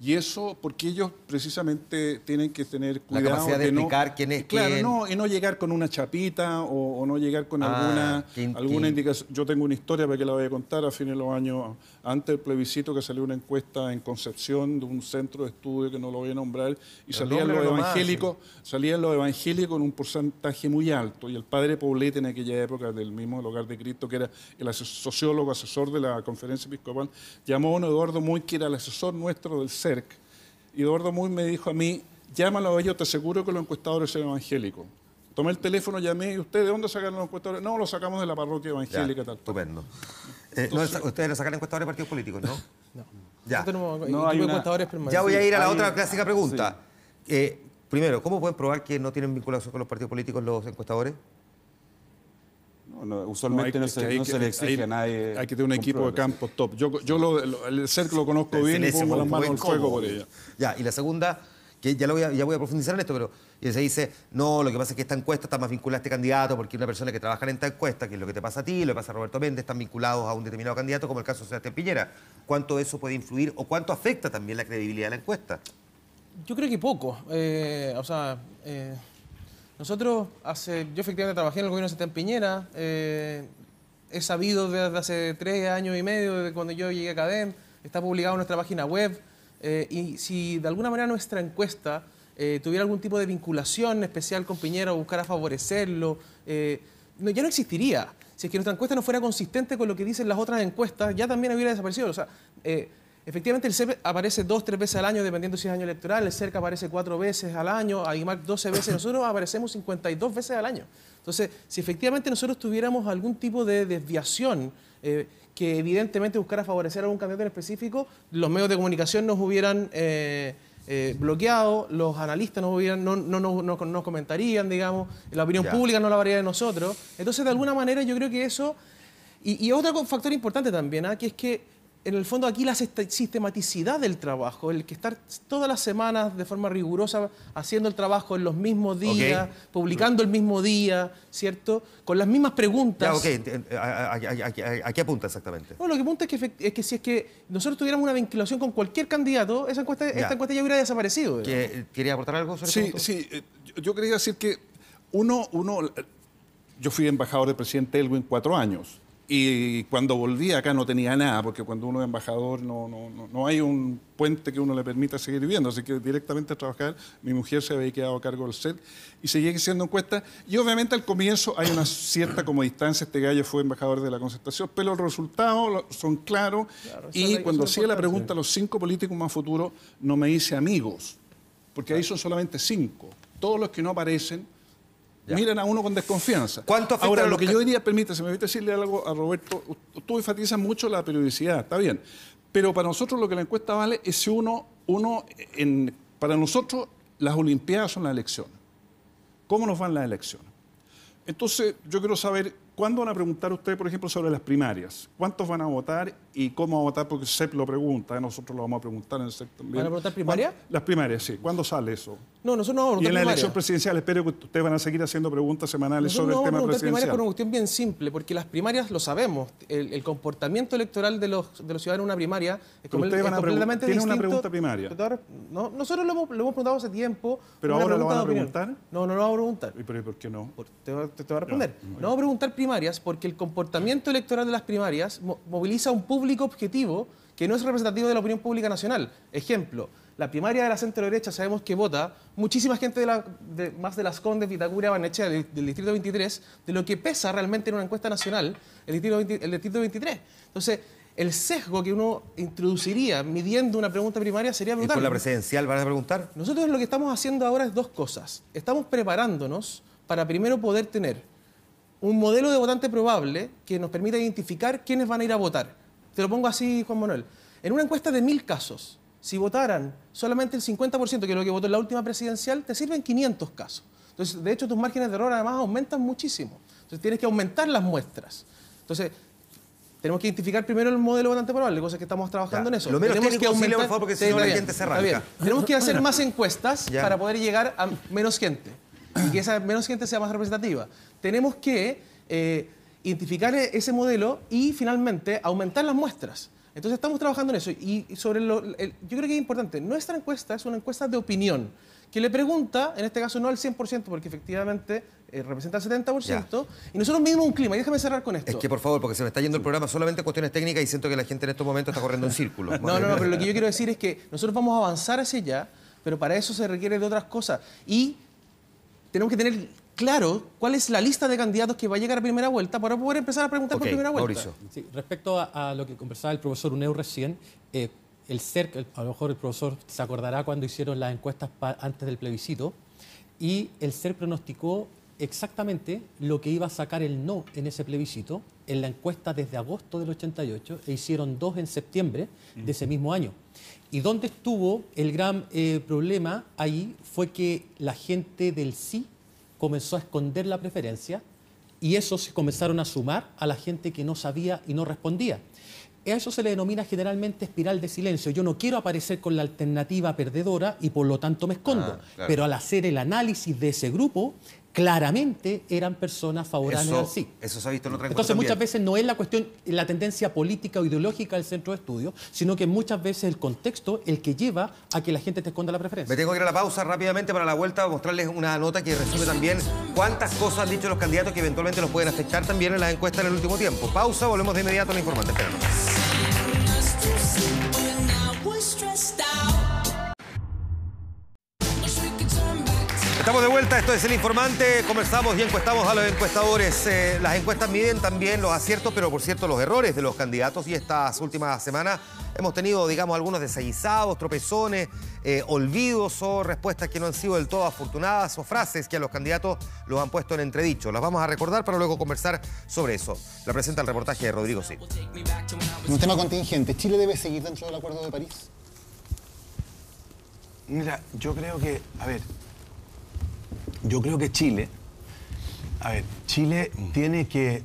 Y eso porque ellos precisamente tienen que tener cuidado. La capacidad de no- explicar quién es Claro, quién. y no llegar con una chapita o no llegar con alguna indicación. Yo tengo una historia para que la voy a contar a fines de los años, antes del plebiscito, que salió una encuesta en Concepción de un centro de estudio que no lo voy a nombrar, y salían los evangélicos en un porcentaje muy alto. Y el padre Poblete en aquella época, del mismo Hogar de Cristo, que era el sociólogo, asesor de la Conferencia Episcopal, llamó a un Eduardo Muy, que era el asesor nuestro del CERC. Y Eduardo Muy me dijo a mí, llámalo a ellos, te aseguro que los encuestadores son evangélicos. Tomé el teléfono, llamé, ¿y ustedes de dónde sacaron los encuestadores? No, los sacamos de la parroquia evangélica. Ya, tal. Estupendo. Entonces- Ustedes lo sacan encuestadores de partidos políticos, ¿no? No. Ya. Nosotros tenemos No, equipo hay de una- encuestadores permanentes. Ya voy a ir a la Hay- otra clásica pregunta. Primero, ¿cómo pueden probar que no tienen vinculación con los partidos políticos los encuestadores? Usualmente no se le exige a nadie. Hay que tener un equipo de campo top. El CERC lo conozco bien y pongo las manos al fuego por ella. Ya, y la segunda, que ya voy a profundizar en esto, pero se dice, no, lo que pasa es que esta encuesta está más vinculada a este candidato porque una persona que trabaja en esta encuesta, que es lo que te pasa a ti, lo que pasa a Roberto Méndez, están vinculados a un determinado candidato, como el caso de Sebastián Piñera. ¿Cuánto eso puede influir o cuánto afecta también la credibilidad de la encuesta? Yo creo que poco. Nosotros, yo efectivamente trabajé en el gobierno de Sebastián Piñera. He sabido desde hace 3 años y medio, desde cuando yo llegué a CADEM, está publicado en nuestra página web. Y si de alguna manera nuestra encuesta tuviera algún tipo de vinculación especial con Piñera o buscara favorecerlo, ya no existiría. Si es que nuestra encuesta no fuera consistente con lo que dicen las otras encuestas, ya también hubiera desaparecido. O sea, efectivamente el CEP aparece 2 o 3 veces al año, dependiendo si es año electoral. El CERC aparece 4 veces al año, AIMAC 12 veces. Nosotros aparecemos 52 veces al año. Entonces, si efectivamente nosotros tuviéramos algún tipo de desviación que evidentemente buscara favorecer a algún candidato en específico, los medios de comunicación nos hubieran bloqueado, los analistas no comentarían, digamos, la opinión pública no la habría de nosotros. Entonces, de alguna manera, yo creo que eso... Y otro factor importante también, que es que en el fondo aquí la sistematicidad del trabajo, el que estar todas las semanas de forma rigurosa haciendo el trabajo en los mismos días, publicando el mismo día, ¿cierto? Con las mismas preguntas. ¿A qué apunta exactamente? No, lo que apunta es que si es que nosotros tuviéramos una vinculación con cualquier candidato, esta encuesta ya hubiera desaparecido. ¿Quería aportar algo sobre eso? Sí, yo quería decir que yo fui embajador del presidente Elwin 4 años. Y cuando volví acá no tenía nada, porque cuando uno es embajador no hay un puente que uno le permita seguir viviendo. Así que directamente a trabajar, mi mujer se había quedado a cargo del set y seguía haciendo encuestas. Y obviamente al comienzo hay una cierta como distancia. Este gallo fue embajador de la Concertación, pero los resultados son claros. Y cuando hacía la pregunta a los 5 políticos más futuros, no me hice amigos, porque ahí son solamente 5. Todos los que no aparecen miran a uno con desconfianza. Ahora, lo que yo diría, me permite decirle algo a Roberto, tú enfatizas mucho la periodicidad, está bien, pero para nosotros lo que la encuesta vale es si para nosotros las Olimpiadas son las elecciones. ¿Cómo nos van las elecciones? Entonces, yo quiero saber, ¿cuándo van a preguntar ustedes, por ejemplo, sobre las primarias? ¿Cuántos van a votar y cómo van a votar? Porque CEP lo pregunta, nosotros lo vamos a preguntar en el CEP también. ¿Van a preguntar primarias? Las primarias, sí. ¿Cuándo sale eso? No, nosotros no vamos a preguntar Y en la primaria. elección presidencial espero que ustedes van a seguir haciendo preguntas semanales sobre el tema presidencial. presidencial. Por una cuestión bien simple, porque las primarias lo sabemos. El comportamiento electoral de los ciudadanos en una primaria es completamente distinto. ¿Tienen una pregunta primaria? No, nosotros lo hemos preguntado hace tiempo. ¿Pero ahora lo van a preguntar? No lo vamos a preguntar. ¿Y por qué no? Te voy a responder. No vamos a preguntar primarias porque el comportamiento electoral de las primarias moviliza un público objetivo que no es representativo de la opinión pública nacional. Ejemplo, la primaria de la centro-derecha sabemos que vota muchísima gente más de Las Condes, Vitacura, Barnechea, del Distrito 23, de lo que pesa realmente en una encuesta nacional el Distrito 23. Entonces, el sesgo que uno introduciría midiendo una pregunta primaria sería brutal. ¿Y por la presidencial van a preguntar? Nosotros lo que estamos haciendo ahora es 2 cosas. Estamos preparándonos para primero poder tener un modelo de votante probable que nos permita identificar quiénes van a ir a votar. Te lo pongo así, Juan Manuel. En una encuesta de 1000 casos, si votaran solamente el 50%, que es lo que votó en la última presidencial, te sirven 500 casos. Entonces, de hecho, tus márgenes de error además aumentan muchísimo. Entonces, tienes que aumentar las muestras. Entonces, tenemos que identificar primero el modelo votante probable, cosa que estamos trabajando en eso. Lo menos técnico posible, por favor, porque si no la gente se arranca. Tenemos que hacer más encuestas para poder llegar a menos gente y que esa menos gente sea más representativa. Tenemos que identificar ese modelo y finalmente aumentar las muestras. Entonces estamos trabajando en eso. Y sobre yo creo que es importante, nuestra encuesta es una encuesta de opinión, que le pregunta, en este caso no al 100%, porque efectivamente representa el 70%, y nosotros medimos un clima. Y déjame cerrar con esto. Es que por favor, porque se me está yendo el programa solamente en cuestiones técnicas y siento que la gente en estos momentos está corriendo en círculo. No, pero lo que yo quiero decir es que nosotros vamos a avanzar hacia allá, pero para eso se requiere de otras cosas. Y tenemos que tener claro cuál es la lista de candidatos que va a llegar a primera vuelta para poder empezar a preguntar por primera vuelta. Mauricio. Sí, respecto a lo que conversaba el profesor Uneu recién, el CERC, a lo mejor el profesor se acordará cuando hicieron las encuestas antes del plebiscito, y el CERC pronosticó exactamente lo que iba a sacar el no en ese plebiscito en la encuesta desde agosto del 88, e hicieron 2 en septiembre de ese mismo año. Y donde estuvo el gran problema ahí fue que la gente del sí comenzó a esconder la preferencia y esos se comenzaron a sumar a la gente que no sabía y no respondía. A eso se le denomina generalmente espiral de silencio. Yo no quiero aparecer con la alternativa perdedora y por lo tanto me escondo. Claro. Pero al hacer el análisis de ese grupo, claramente eran personas favorables al sí. Eso se ha visto en otra encuesta. Entonces muchas veces no es la cuestión, la tendencia política o ideológica del centro de estudio, sino que muchas veces el contexto el que lleva a que la gente te esconda la preferencia. Me tengo que ir a la pausa rápidamente para la vuelta, mostrarles una nota que resume también cuántas cosas han dicho los candidatos que eventualmente los pueden afectar también en las encuestas en el último tiempo. Pausa, volvemos de inmediato a la informante. Espéranos. Estamos Estamos de vuelta, esto es El Informante. Conversamos y encuestamos a los encuestadores. Las encuestas miden también los aciertos, pero por cierto los errores de los candidatos. Y estas últimas semanas hemos tenido, digamos, algunos desaguisados, tropezones, olvidos o respuestas que no han sido del todo afortunadas o frases que a los candidatos los han puesto en entredicho. Las vamos a recordar para luego conversar sobre eso. La presenta el reportaje de Rodrigo Sí. Un tema contingente. ¿Chile debe seguir dentro del Acuerdo de París? Mira, yo creo que, yo creo que Chile tiene que,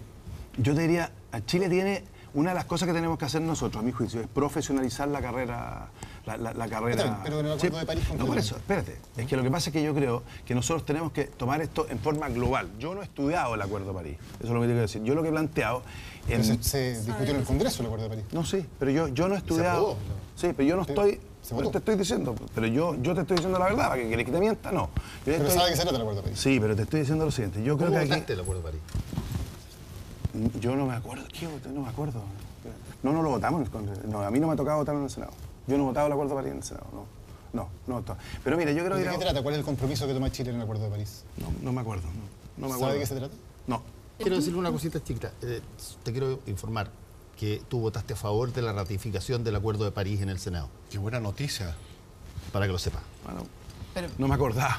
yo te diría, Chile tiene, una de las cosas que tenemos que hacer nosotros, a mi juicio, es profesionalizar la carrera, la carrera. Pero en el Acuerdo de París... No, por eso, espérate. Es que lo que pasa es que yo creo que nosotros tenemos que tomar esto en forma global. Yo no he estudiado el Acuerdo de París, eso es lo que tengo que decir. Yo lo que he planteado... Pero se discutió en el Congreso el Acuerdo de París. No, sí, pero yo no he estudiado... Sí, pero yo no estoy... Te estoy diciendo, pero yo te estoy diciendo la verdad, para que querés que te mienta, no. Pero sabe que se trata el Acuerdo de París. Sí, pero te estoy diciendo lo siguiente. Yo creo que aquí... votaste el Acuerdo de París? Yo no me acuerdo. ¿Qué voté? No me acuerdo. No lo votamos. No, a mí no me ha tocado votarlo en el Senado. Yo no he votado el Acuerdo de París en el Senado, no. Pero mira, yo creo que... ¿De qué se trata? ¿Cuál es el compromiso que toma Chile en el Acuerdo de París? No me acuerdo. No me acuerdo. ¿Sabe de qué se trata? No. Quiero decirle una cosita chiquita. Te quiero informar que tú votaste a favor de la ratificación del Acuerdo de París en el Senado. Qué buena noticia. Para que lo sepa. Bueno, no me acordaba.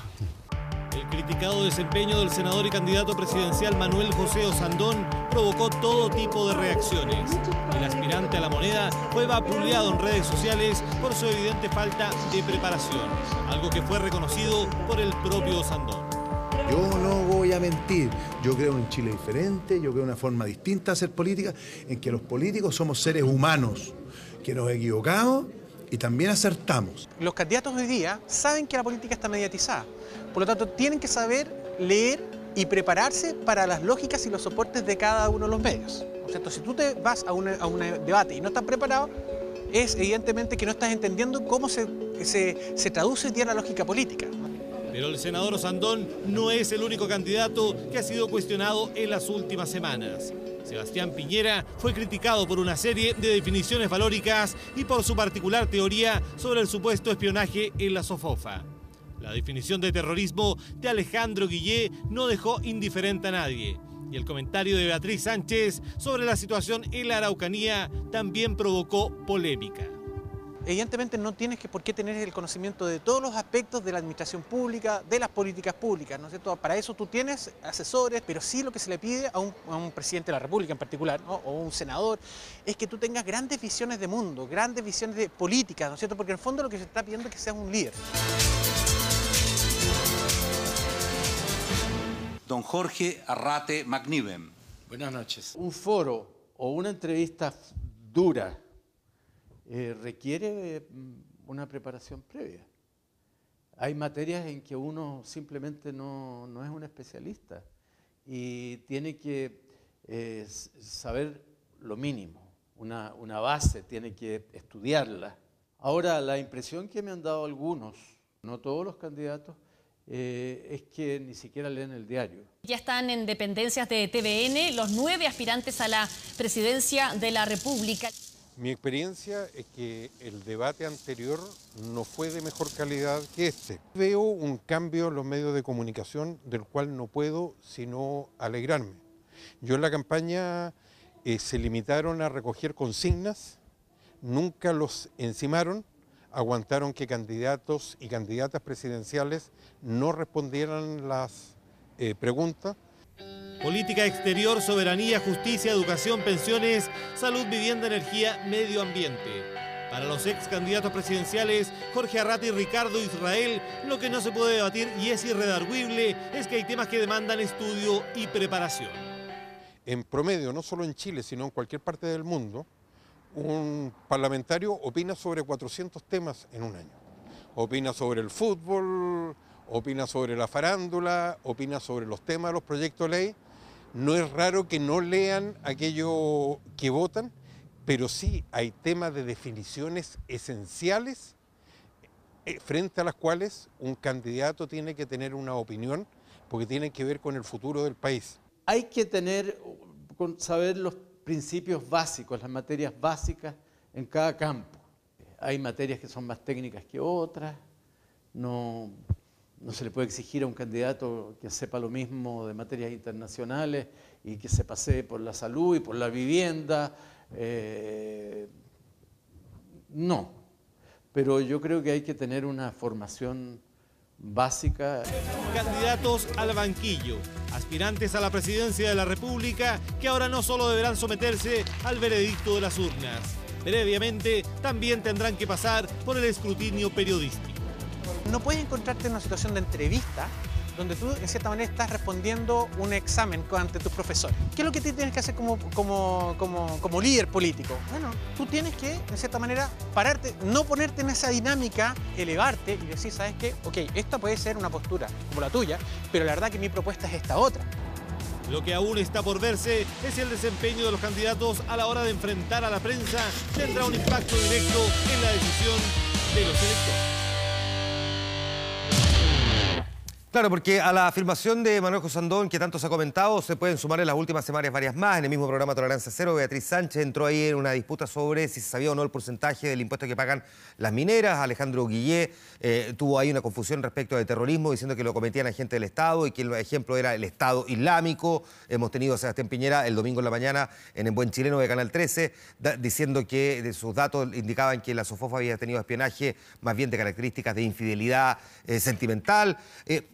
El criticado desempeño del senador y candidato presidencial Manuel José Osandón provocó todo tipo de reacciones. El aspirante a la moneda fue vapuleado en redes sociales por su evidente falta de preparación, algo que fue reconocido por el propio Osandón. Yo no voy a mentir, yo creo en un Chile diferente, yo creo en una forma distinta de hacer política, en que los políticos somos seres humanos, que nos equivocamos y también acertamos. Los candidatos hoy día saben que la política está mediatizada, por lo tanto tienen que saber leer y prepararse para las lógicas y los soportes de cada uno de los medios, ¿no es cierto? Si tú te vas a un debate y no estás preparado, es evidentemente que no estás entendiendo cómo se traduce hoy día la lógica política. Pero el senador Osandón no es el único candidato que ha sido cuestionado en las últimas semanas. Sebastián Piñera fue criticado por una serie de definiciones valóricas y por su particular teoría sobre el supuesto espionaje en la SOFOFA. La definición de terrorismo de Alejandro Guillé no dejó indiferente a nadie. Y el comentario de Beatriz Sánchez sobre la situación en la Araucanía también provocó polémica. Evidentemente no tienes por qué tener el conocimiento de todos los aspectos de la administración pública, de las políticas públicas, ¿no es cierto? Para eso tú tienes asesores, pero sí lo que se le pide a un presidente de la República en particular, ¿no? O un senador, es que tú tengas grandes visiones de mundo, grandes visiones de política, ¿no es cierto? Porque en el fondo lo que se está pidiendo es que seas un líder. Don Jorge Arrate McNiven. Buenas noches. Un foro o una entrevista dura requiere una preparación previa. Hay materias en que uno simplemente no es un especialista y tiene que saber lo mínimo, una base, tiene que estudiarla. Ahora, la impresión que me han dado algunos, no todos los candidatos, es que ni siquiera leen el diario. Ya están en dependencias de TVN los 9 aspirantes a la presidencia de la República. Mi experiencia es que el debate anterior no fue de mejor calidad que este. Veo un cambio en los medios de comunicación del cual no puedo sino alegrarme. Yo en la campaña se limitaron a recoger consignas, nunca los encimaron, aguantaron que candidatos y candidatas presidenciales no respondieran las preguntas. Política exterior, soberanía, justicia, educación, pensiones, salud, vivienda, energía, medio ambiente. Para los ex candidatos presidenciales, Jorge Arrate y Ricardo Israel, lo que no se puede debatir y es irredarguible es que hay temas que demandan estudio y preparación. En promedio, no solo en Chile, sino en cualquier parte del mundo, un parlamentario opina sobre 400 temas en un año. Opina sobre el fútbol, opina sobre la farándula, opina sobre los temas, los proyectos de ley. No es raro que no lean aquello que votan, pero sí hay temas de definiciones esenciales frente a las cuales un candidato tiene que tener una opinión porque tienen que ver con el futuro del país. Hay que saber los principios básicos, las materias básicas en cada campo. Hay materias que son más técnicas que otras, no no se le puede exigir a un candidato que sepa lo mismo de materias internacionales y que se pasee por la salud y por la vivienda. No, pero yo creo que hay que tener una formación básica. Candidatos al banquillo, aspirantes a la presidencia de la República, que ahora no solo deberán someterse al veredicto de las urnas, previamente también tendrán que pasar por el escrutinio periodístico. No puedes encontrarte en una situación de entrevista donde tú, en cierta manera, estás respondiendo un examen ante tus profesores. ¿Qué es lo que tú tienes que hacer como líder político? Bueno, tú tienes que, en cierta manera, pararte, no ponerte en esa dinámica, elevarte y decir, ¿sabes qué? Ok, esta puede ser una postura como la tuya, pero la verdad que mi propuesta es esta otra. Lo que aún está por verse es si el desempeño de los candidatos a la hora de enfrentar a la prensa tendrá un impacto directo en la decisión de los electores. Claro, porque a la afirmación de Manuel José Andón, que tanto se ha comentado, se pueden sumar en las últimas semanas varias más. En el mismo programa Tolerancia Cero, Beatriz Sánchez entró ahí en una disputa sobre si se sabía o no el porcentaje del impuesto que pagan las mineras. Alejandro Guillé tuvo ahí una confusión respecto de terrorismo, diciendo que lo cometían agentes del Estado y que el ejemplo era el Estado Islámico. Hemos tenido a Sebastián Piñera el domingo en la mañana en El Buen Chileno de Canal 13, diciendo que de sus datos indicaban que la SOFOF había tenido espionaje más bien de características de infidelidad sentimental.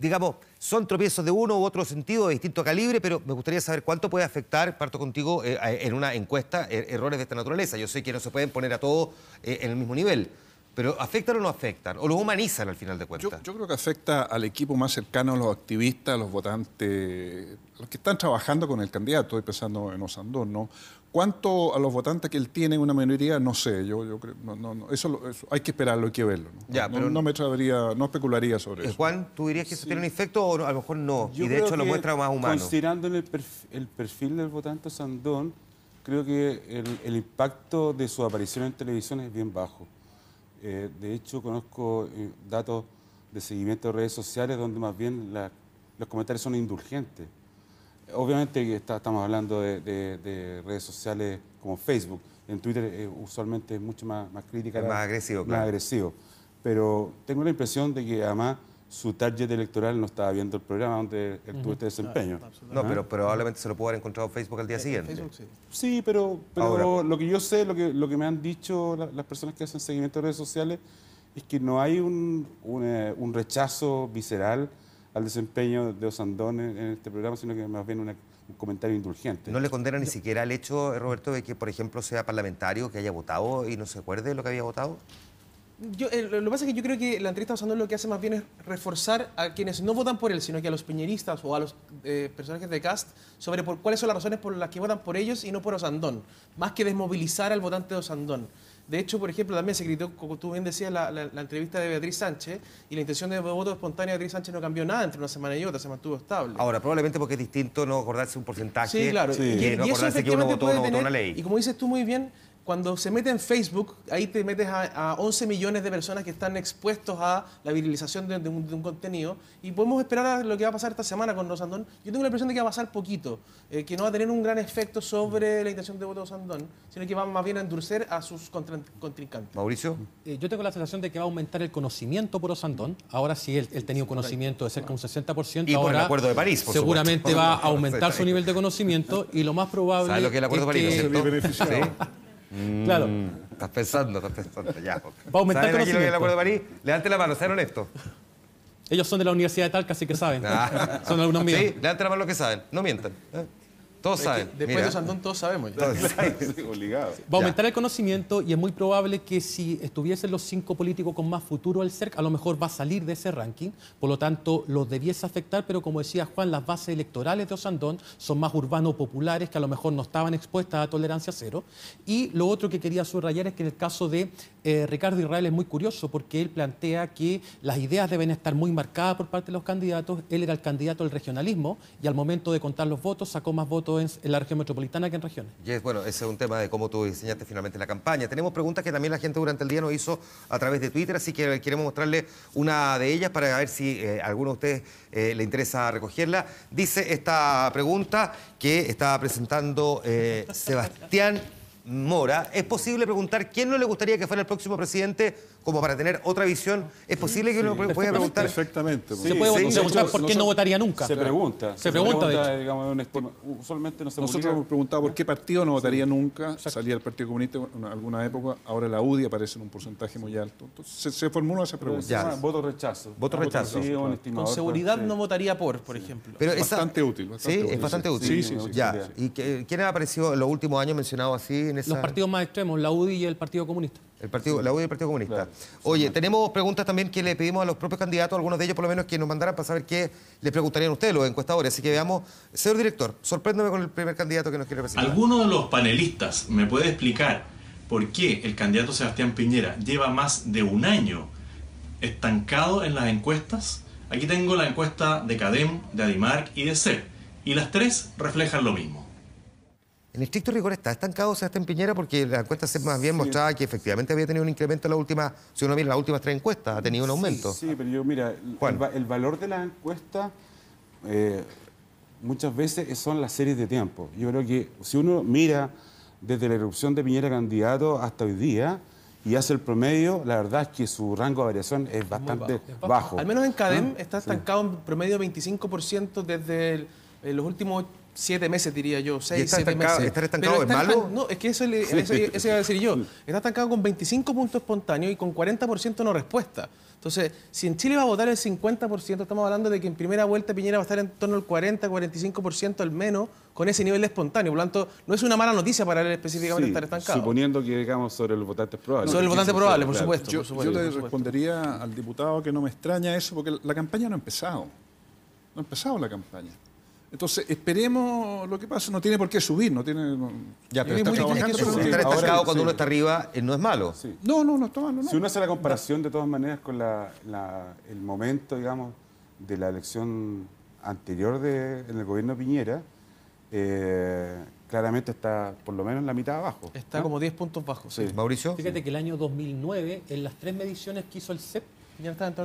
Digamos, son tropiezos de uno u otro sentido, de distinto calibre, pero me gustaría saber cuánto puede afectar, parto contigo, en una encuesta, errores de esta naturaleza. Yo sé que no se pueden poner a todos en el mismo nivel, pero ¿afectan o no afectan? ¿O los humanizan al final de cuentas? Yo creo que afecta al equipo más cercano, a los activistas, a los votantes, a los que están trabajando con el candidato, estoy pensando en Osandón, ¿no? ¿Cuánto a los votantes que él tiene una minoría? No sé, yo creo, eso hay que esperarlo, hay que verlo. ¿No? Ya, pero no me atrevería, no especularía sobre eso. Juan, ¿tú dirías que eso tiene un efecto o a lo mejor no? Yo y de hecho lo muestra más humano. Considerando el perfil del votante Osandón, creo que el impacto de su aparición en televisión es bien bajo. De hecho, conozco datos de seguimiento de redes sociales donde más bien los comentarios son indulgentes. Obviamente que estamos hablando de redes sociales como Facebook. En Twitter usualmente es mucho más crítica. Es más agresivo, claro. Más agresivo. Pero tengo la impresión de que además su target electoral no estaba viendo el programa donde él tuvo este desempeño. No, pero probablemente se lo pudo haber encontrado en Facebook al día siguiente. Facebook, sí, pero ahora, lo que yo sé, lo que me han dicho las personas que hacen seguimiento de redes sociales, es que no hay un rechazo visceral al desempeño de Osandón en este programa, sino que más bien un comentario indulgente. ¿No le condena ni siquiera el hecho, Roberto, de que, por ejemplo, sea parlamentario, que haya votado y no se acuerde de lo que había votado? Lo que pasa es que yo creo que la entrevista de Osandón lo que hace más bien es reforzar a quienes no votan por él, sino que a los piñeristas o a los personajes de Cast sobre cuáles son las razones por las que votan por ellos y no por Osandón, más que desmovilizar al votante de Osandón. De hecho, por ejemplo, también se criticó, como tú bien decías, la entrevista de Beatriz Sánchez, y la intención de voto espontáneo de Beatriz Sánchez no cambió nada entre una semana y otra, se mantuvo estable. Ahora, probablemente porque es distinto no acordarse un porcentaje, sí, claro. Que no acordarse que uno votó o no votó una ley. Y como dices tú muy bien, cuando se mete en Facebook, ahí te metes a 11 millones de personas que están expuestos a la viralización de un contenido, y podemos esperar a lo que va a pasar esta semana con Osandón. Yo tengo la impresión de que va a pasar poquito, que no va a tener un gran efecto sobre la intención de voto de Osandón, sino que va más bien a endurecer a sus contrincantes. Mauricio. Yo tengo la sensación de que va a aumentar el conocimiento por Osandón. Ahora sí, él tenía un conocimiento de cerca de un 60%. Y por ahora el Acuerdo de París, por seguramente supuesto. va a aumentar su nivel de conocimiento, y lo más probable ¿Sabes lo que es el Acuerdo de París? ¿Sí? Claro. Estás pensando, ya. Va a aumentar ¿Saben aquí lo que es el conocimiento. Acuerdo de París? Levante la mano, sean honestos. Ellos son de la Universidad de Talca, así que saben. Son algunos míos. Sí, levanten la mano los que saben, no mientan. Todos saben. Después de Osandón todos sabemos. Obligado. Va a aumentar el conocimiento, y es muy probable que si estuviesen los 5 políticos con más futuro del CERC, a lo mejor va a salir de ese ranking. Por lo tanto, los debiese afectar, pero como decía Juan, las bases electorales de Osandón son más urbano-populares, que a lo mejor no estaban expuestas a tolerancia cero. Y lo otro que quería subrayar es que en el caso de Ricardo Israel es muy curioso, porque él plantea que las ideas deben estar muy marcadas por parte de los candidatos. Él era el candidato del regionalismo, y al momento de contar los votos sacó más votos en la región metropolitana que en regiones. Bueno, ese es un tema de cómo tú diseñaste finalmente la campaña. Tenemos preguntas que también la gente durante el día nos hizo a través de Twitter, así que queremos mostrarle una de ellas para ver si a alguno de ustedes le interesa recogerla. Dice esta pregunta que estaba presentando Sebastián Mora, ¿es posible preguntar quién no le gustaría que fuera el próximo presidente, como para tener otra visión? ¿Es posible que uno pueda preguntar? Perfectamente. Se puede preguntar por qué no votaría nunca. Se pregunta. Se pregunta, de hecho. Digamos, usualmente no se Nosotros hemos preguntado por qué partido no votaría nunca. Salía el Partido Comunista en alguna época, ahora la UDI aparece en un porcentaje muy alto. Entonces se formuló esa pregunta. Voto rechazo. Voto rechazo. Sí, con seguridad no votaría por ejemplo. Pero es bastante útil. Sí, es bastante útil. Sí. Ya. ¿Y quién ha aparecido en los últimos años mencionado así en esa? Los partidos más extremos, la UDI y el Partido Comunista. La UDI y el Partido Comunista. Claro. Oye, tenemos preguntas también que le pedimos a los propios candidatos, algunos de ellos por lo menos, que nos mandaran para saber qué les preguntarían ustedes, los encuestadores. Así que veamos. Señor director, sorpréndame con el primer candidato que nos quiere presentar. ¿Alguno de los panelistas me puede explicar por qué el candidato Sebastián Piñera lleva más de un año estancado en las encuestas? Aquí tengo la encuesta de CADEM, de Adimark y de CEP, y las tres reflejan lo mismo. En estricto rigor está estancado Sebastián Piñera, porque la encuesta CEP más bien mostraba que efectivamente había tenido un incremento en las últimas, si uno mira las últimas 3 encuestas, ha tenido un aumento. Sí, pero yo mira, el valor de las encuestas muchas veces son las series de tiempo. Yo creo que si uno mira desde la irrupción de Piñera candidato hasta hoy día y hace el promedio, la verdad es que su rango de variación es bastante bajo. Al menos en CADEM está estancado en promedio 25% desde los últimos 7 meses, diría yo, 6, 7 meses. ¿Estar estancado es malo? No, es que eso iba a decir yo. Está estancado con 25 puntos espontáneos y con 40% no respuesta. Entonces, si en Chile va a votar el 50%, estamos hablando de que en primera vuelta Piñera va a estar en torno al 40-45% al menos con ese nivel de espontáneo. Por lo tanto, no es una mala noticia para él específicamente estar estancado. Suponiendo que, digamos, sobre los votantes probables. Sobre el votante probable, por supuesto. Yo le respondería al diputado que no me extraña eso, porque la campaña no ha empezado. No ha empezado la campaña. Entonces, esperemos lo que pasa. No tiene por qué subir, no tiene... Ya, pero estar estancado cuando uno está arriba no es malo. Sí. No está malo. No. Si uno hace la comparación, de todas maneras, con el momento, digamos, de la elección anterior en el gobierno de Piñera, claramente está por lo menos la mitad abajo. Está como 10 puntos bajo. Sí. ¿Mauricio? Fíjate que el año 2009, en las 3 mediciones que hizo el CEP,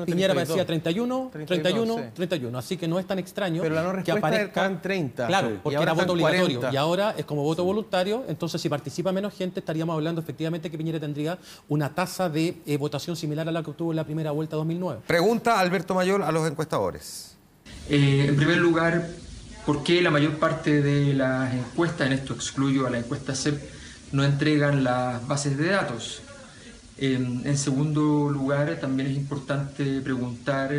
Piñera parecía 31, 31. Así que no es tan extraño pero la no respuesta que aparezca en 30. Claro, porque era voto obligatorio. 40. Y ahora es como voto voluntario. Entonces, si participa menos gente, estaríamos hablando efectivamente que Piñera tendría una tasa de votación similar a la que obtuvo en la primera vuelta 2009. Pregunta Alberto Mayol a los encuestadores. En primer lugar, ¿por qué la mayor parte de las encuestas, en esto excluyo a la encuesta CEP, no entregan las bases de datos? En segundo lugar, también es importante preguntar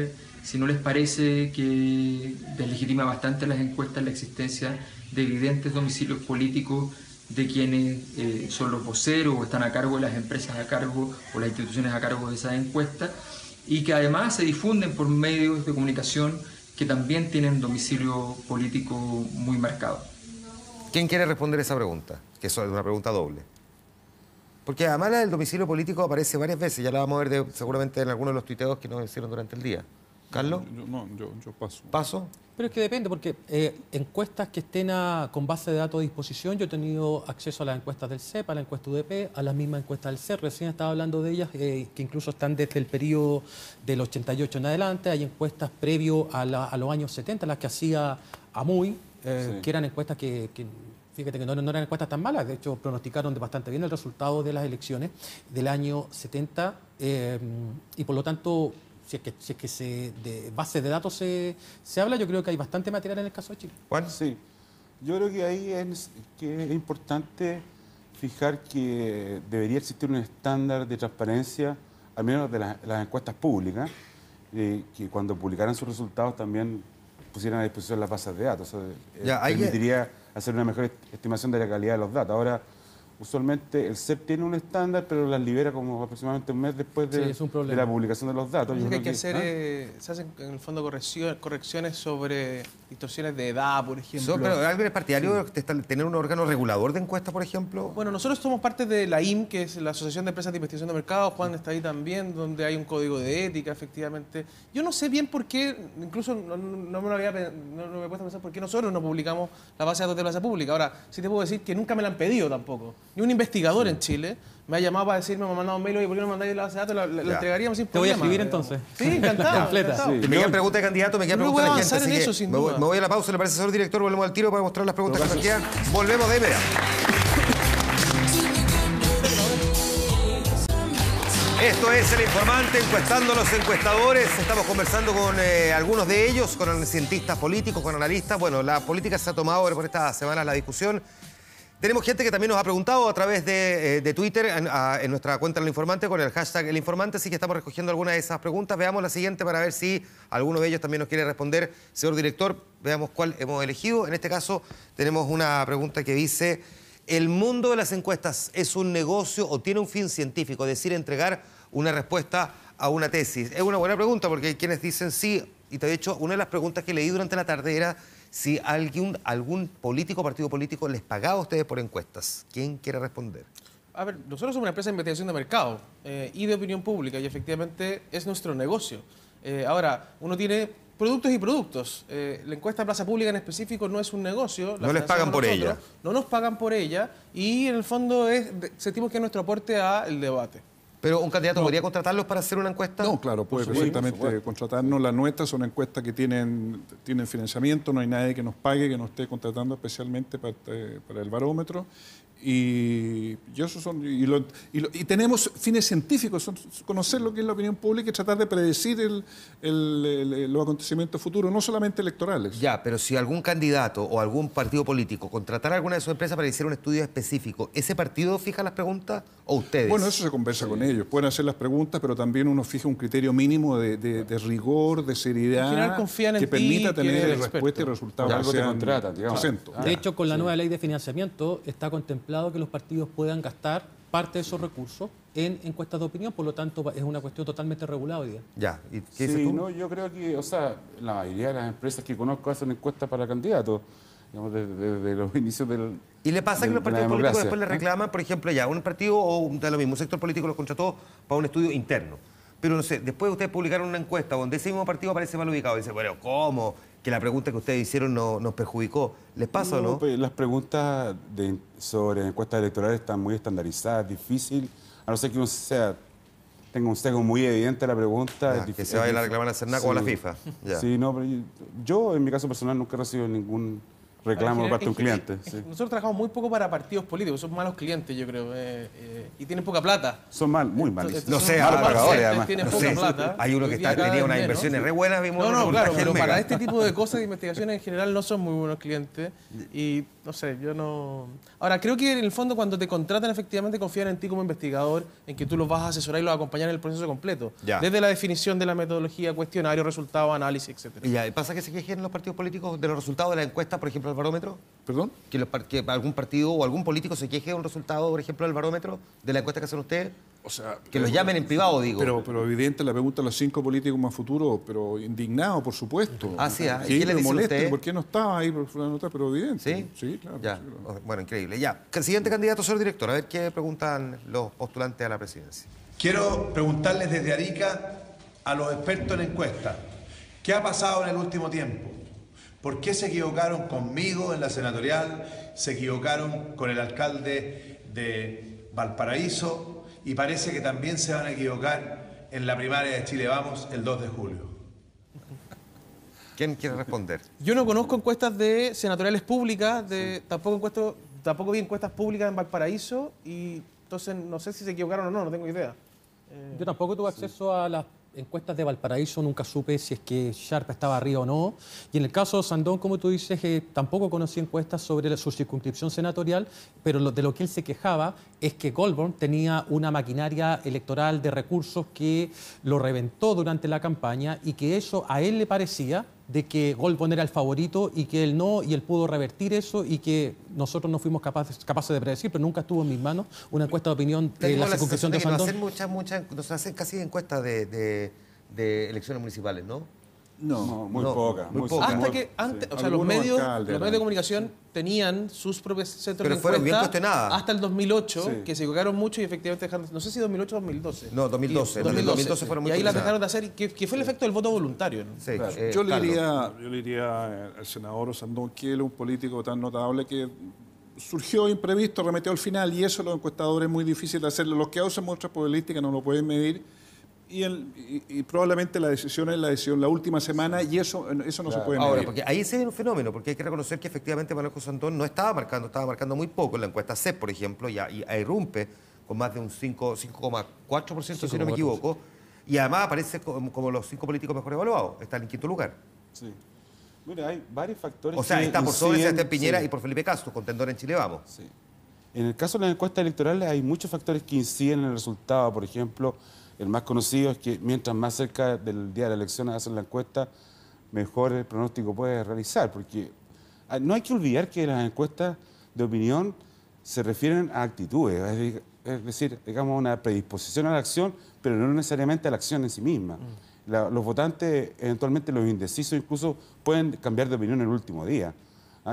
si no les parece que deslegitima bastante las encuestas la existencia de evidentes domicilios políticos de quienes son los voceros o están a cargo de las empresas a cargo o las instituciones a cargo de esas encuestas, y que además se difunden por medios de comunicación que también tienen domicilio político muy marcado. ¿Quién quiere responder esa pregunta? Que es una pregunta doble. Porque además la del domicilio político aparece varias veces, ya la vamos a ver seguramente en algunos de los tuiteos que nos hicieron durante el día. ¿Carlos? Yo paso. ¿Paso? Pero es que depende, porque encuestas que estén con base de datos a disposición, yo he tenido acceso a las encuestas del CEP, a la encuesta UDP, a las mismas encuestas del CEP, recién estaba hablando de ellas, que incluso están desde el periodo del 88 en adelante, hay encuestas previo a los años 70, las que hacía AMUI, que eran encuestas que fíjate que no eran encuestas tan malas, de hecho pronosticaron bastante bien el resultado de las elecciones del año 70 y por lo tanto, si es que de base de datos se habla, yo creo que hay bastante material en el caso de Chile. ¿Juan? Sí, yo creo que ahí es importante fijar que debería existir un estándar de transparencia, al menos de las encuestas públicas, que cuando publicaran sus resultados también pusieran a disposición las bases de datos. Permitiría hacer una mejor estimación de la calidad de los datos. Ahora, usualmente el CEP tiene un estándar, pero las libera como aproximadamente un mes después de la publicación de los datos. Lo que hay que hacer se hacen en el fondo correcciones sobre distorsiones de edad, por ejemplo. ¿Pero alguien es partidario de tener un órgano regulador de encuestas, por ejemplo? Bueno, nosotros somos parte de la IM, que es la Asociación de Empresas de Investigación de Mercado. Juan está ahí también, donde hay un código de ética, efectivamente. Yo no sé bien por qué, incluso no me he puesto a pensar por qué nosotros no publicamos la base de datos de plaza pública. Ahora, sí te puedo decir que nunca me la han pedido tampoco. Ni un investigador en Chile me ha llamado para decirme, me ha mandado un mail, y ¿por qué no me mandáis la base de datos? La entregaríamos sin problema. ¿Te voy a escribir entonces? Sí, encantado. Me quedan preguntas de candidato, me quedan preguntas de la gente. Así que me voy a la pausa, ¿le parece, señor director? Volvemos al tiro para mostrar las preguntas que nos quedan. Volvemos de inmediato. Esto es El Informante, encuestando a los encuestadores. Estamos conversando con algunos de ellos, con cientistas políticos, con analistas. Bueno, la política se ha tomado por estas semanas la discusión. Tenemos gente que también nos ha preguntado a través de Twitter, en nuestra cuenta El Informante, con el hashtag El Informante, así que estamos recogiendo algunas de esas preguntas. Veamos la siguiente para ver si alguno de ellos también nos quiere responder. Señor director, veamos cuál hemos elegido. En este caso tenemos una pregunta que dice: ¿el mundo de las encuestas es un negocio o tiene un fin científico? Es decir, entregar una respuesta a una tesis. Es una buena pregunta porque hay quienes dicen sí. Y de hecho, una de las preguntas que leí durante la tarde era si algún político o partido político les pagaba a ustedes por encuestas. ¿Quién quiere responder? A ver, nosotros somos una empresa de investigación de mercado y de opinión pública, y efectivamente es nuestro negocio. Ahora, uno tiene productos y productos. La encuesta Plaza Pública en específico no es un negocio. No les pagan por ella. No nos pagan por ella y en el fondo sentimos que es nuestro aporte al debate. ¿Pero un candidato podría contratarlos para hacer una encuesta? No, claro, puede perfectamente contratarnos. Las nuestras son encuestas que tienen financiamiento, no hay nadie que nos pague, que nos esté contratando especialmente para el barómetro. Y tenemos fines científicos, son conocer lo que es la opinión pública y tratar de predecir los acontecimientos futuros, no solamente electorales. Ya, pero si algún candidato o algún partido político contratara a alguna de sus empresas para hacer un estudio específico, ¿ese partido fija las preguntas o ustedes? Bueno, eso se conversa con ellos. Pueden hacer las preguntas, pero también uno fija un criterio mínimo de rigor, de seriedad, al final confían en que permita tener respuesta y resultados que sean contratan, digamos. De hecho, con la nueva ley de financiamiento está contemplado que los partidos puedan gastar parte de esos recursos en encuestas de opinión, por lo tanto es una cuestión totalmente regulada hoy día. Ya, ¿y qué dices tú? No, yo creo que, la mayoría de las empresas que conozco hacen encuestas para candidatos, digamos, desde los inicios del... ¿Y le pasa que los partidos políticos después le reclaman, por ejemplo, ya un partido o de lo mismo, un sector político los contrató para un estudio interno? Pero no sé, después ustedes publicaron una encuesta donde ese mismo partido aparece mal ubicado y dice, bueno, ¿cómo? Que la pregunta que ustedes hicieron nos perjudicó. ¿Les pasa o no? Pues, las preguntas sobre encuestas electorales están muy estandarizadas, difícil, a no ser que uno tenga un sesgo muy evidente a la pregunta. Que se vaya a reclamar a CERNAC o a la FIFA. Ya. Sí, no, pero yo en mi caso personal nunca he recibido ningún reclamo por parte de un cliente. Nosotros trabajamos muy poco para partidos políticos, son malos clientes, yo creo, y tienen poca plata. Son muy malos. No sé, malos pagadores además. Tienen poca plata. Hay uno que tenía unas inversiones re buenas. No, claro, pero para este tipo de cosas de investigaciones en general no son muy buenos clientes. Y no sé, yo no... Ahora, creo que en el fondo cuando te contratan efectivamente confían en ti como investigador, en que tú los vas a asesorar y los acompañar en el proceso completo. Ya. Desde la definición de la metodología, cuestionario, resultado, análisis, etc. ¿Y ya pasa que se quejen los partidos políticos de los resultados de la encuesta, por ejemplo, del barómetro? ¿Perdón? Que algún partido o algún político se queje de un resultado, por ejemplo, del barómetro, de la encuesta que hacen ustedes. O sea, que los llamen en privado, digo. Pero evidente la pregunta a los 5 políticos más futuros, pero indignados, por supuesto. ¿Y qué le dicen ustedes? ¿Por qué no estaba ahí? Pero evidente. ¿Sí? Claro. Ya. Bueno, increíble. Ya. El siguiente candidato, señor director, a ver qué preguntan los postulantes a la presidencia. Quiero preguntarles desde Arica a los expertos en encuestas, ¿qué ha pasado en el último tiempo? ¿Por qué se equivocaron conmigo en la senatorial? ¿Se equivocaron con el alcalde de Valparaíso? Y parece que también se van a equivocar en la primaria de Chile Vamos el 2 de julio. ¿Quién quiere responder? Yo no conozco encuestas de senatoriales públicas, tampoco vi encuestas públicas en Valparaíso y entonces no sé si se equivocaron o no tengo idea. Yo tampoco tuve acceso a las encuestas de Valparaíso, nunca supe si es que Sharp estaba arriba o no. Y en el caso de Sandón, como tú dices, tampoco conocí encuestas sobre su circunscripción senatorial, pero de lo que él se quejaba es que Goldborn tenía una maquinaria electoral de recursos que lo reventó durante la campaña y que eso a él le parecía de que Goldborn era el favorito y que él no, y él pudo revertir eso y que nosotros no fuimos capaces de predecir, pero nunca estuvo en mis manos una encuesta de opinión de la circunscripción de Sandón. No se hacen casi encuestas de elecciones municipales, ¿no? No, muy pocas. Hasta que antes, o sea, los medios de comunicación tenían sus propios centros de fueron bien encuesta cuestionadas. hasta el 2008, que se equivocaron mucho y efectivamente dejaron, no sé si 2008 o 2012. No, 2012. En el 2012 fueron muy y ahí las dejaron de hacer, que fue el efecto del voto voluntario, ¿no? Sí, claro. Yo le diría al senador Osandón que él es un político tan notable que surgió imprevisto, remetió al final, y eso los encuestadores es muy difícil de hacerlo. Los que hacen muestras probabilísticas no lo pueden medir. Y probablemente la decisión es la última semana y eso no se puede medir. Ahora, porque ahí se ve un fenómeno, porque hay que reconocer que efectivamente Manuel José Antón no estaba marcando muy poco en la encuesta CEP, por ejemplo, y irrumpe con más de un 5,4%, si no me equivoco. Y además aparece como los 5 políticos mejor evaluados. Está en quinto lugar. Sí. Mira, hay varios factores. O sea, que está por sobre Sebastián Piñera sí. y por Felipe Castro, contendor en Chile Vamos. Sí. En el caso de las encuestas electorales hay muchos factores que inciden en el resultado. Por ejemplo, el más conocido es que mientras más cerca del día de la elección hacen la encuesta, mejor el pronóstico puede realizar. Porque no hay que olvidar que las encuestas de opinión se refieren a actitudes, es decir, digamos, una predisposición a la acción, pero no necesariamente a la acción en sí misma. Los votantes, eventualmente los indecisos, incluso pueden cambiar de opinión en el último día.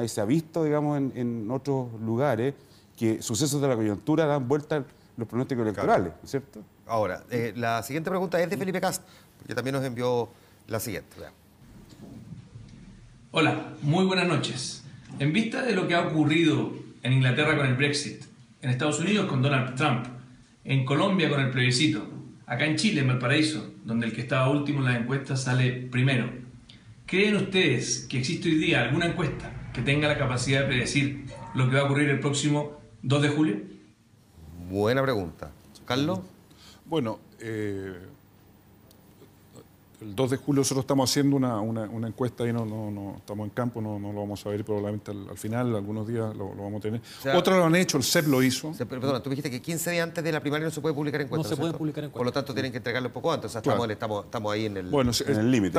Y se ha visto, digamos, en otros lugares que sucesos de la coyuntura dan vuelta los pronósticos electorales, ¿cierto? Ahora, la siguiente pregunta es de Felipe Cast, porque también nos envió la siguiente. Vean. Hola, muy buenas noches. En vista de lo que ha ocurrido en Inglaterra con el Brexit, en Estados Unidos con Donald Trump, en Colombia con el plebiscito, acá en Chile, en Valparaíso, donde el que estaba último en las encuestas sale primero, ¿creen ustedes que existe hoy día alguna encuesta que tenga la capacidad de predecir lo que va a ocurrir el próximo 2 de julio? Buena pregunta. Carlos. Bueno, el 2 de julio nosotros estamos haciendo una encuesta y no estamos en campo, no lo vamos a ver probablemente al final, algunos días lo vamos a tener. O sea, otros lo han hecho, el CEP lo hizo. Perdona, tú dijiste que 15 días antes de la primaria no se puede publicar encuestas. No se puede publicar encuestas. Por lo tanto, tienen que entregarlo un poco antes. O sea, estamos ahí en el límite.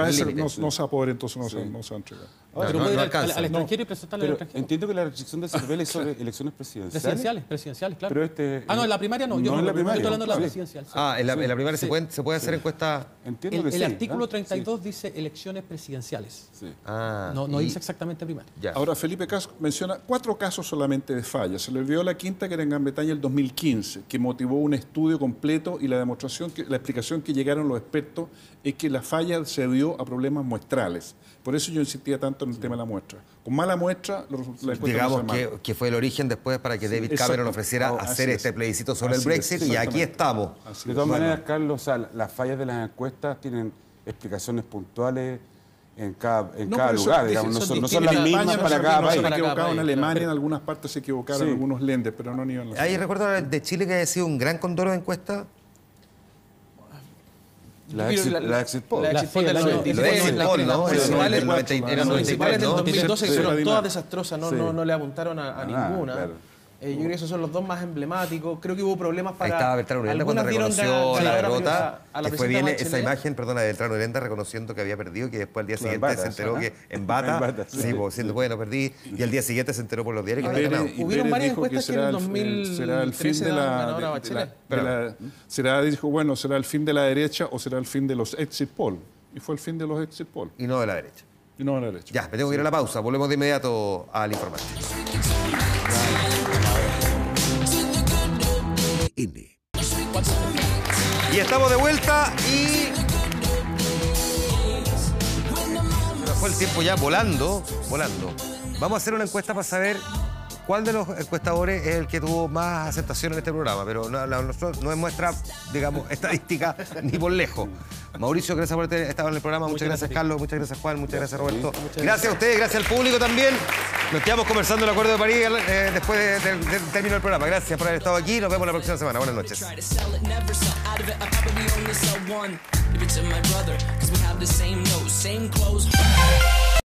No se va a poder, entonces no se va a entregar. Pero puede ir al extranjero y presentarle al extranjero. Entiendo que la restricción de CERVEL es sobre elecciones presidenciales. Presidenciales, claro. Pero en la primaria no. Yo no estoy hablando de la presidencial. En la primaria se puede hacer encuestas. Entiendo que sí. El artículo 32 dice elecciones presidenciales. Sí. No dice exactamente primaria. Ahora, Felipe Castro menciona 4 casos solamente de fallas. Se le olvidó la quinta, que era en Gran Bretaña el 2015, que motivó un estudio completo y la demostración, la explicación que llegaron los expertos es que la falla se debió a problemas muestrales. Por eso yo insistía tanto en el tema de la muestra. Con mala muestra, la digamos que fue el origen después para que David Cameron ofreciera hacer este plebiscito sobre el Brexit, y aquí estamos. De todas maneras, Carlos, las fallas de las encuestas tienen explicaciones puntuales en cada lugar, digamos, no son las mismas para cada país. Se han equivocado en Alemania, en algunas partes se equivocaron algunos lenders, pero no ni en ¿Hay recuerdo de Chile que haya sido un gran condoro de encuestas? La exit poll. La exit poll del 93, las municipales del 2012, que fueron todas desastrosas, no le apuntaron a ninguna. Claro. Yo creo que esos son los dos más emblemáticos. Creo que hubo problemas para... Ahí estaba Beltrán Urenda cuando reconoció la derrota, que fue bien esa imagen, perdona, de Beltrán Urenda reconociendo que había perdido, que después al día siguiente se enteró que en Bata, diciendo, bueno, perdí, y al día siguiente se enteró por los diarios que había ganado. Hubieron varias encuestas que en el 2013 ganadora Bachelet. Dijo, bueno, será el fin de la derecha o será el fin de los exit poll. Y fue el fin de los exit poll. Y no de la derecha. Y no de la derecha. Ya, me tengo que ir a la pausa. Volvemos de inmediato al informativo. Y estamos de vuelta y... fue el tiempo ya volando. Vamos a hacer una encuesta para saber cuál de los encuestadores es el que tuvo más aceptación en este programa, pero no es muestra, digamos, estadística ni por lejos. Mauricio, gracias por haber estado en el programa. Muchas gracias, Carlos. Muchas gracias, Juan. Muchas gracias, Roberto. Gracias a ustedes, gracias al público también. Nos quedamos conversando el Acuerdo de París después del término del programa. Gracias por haber estado aquí. Nos vemos la próxima semana. Buenas noches.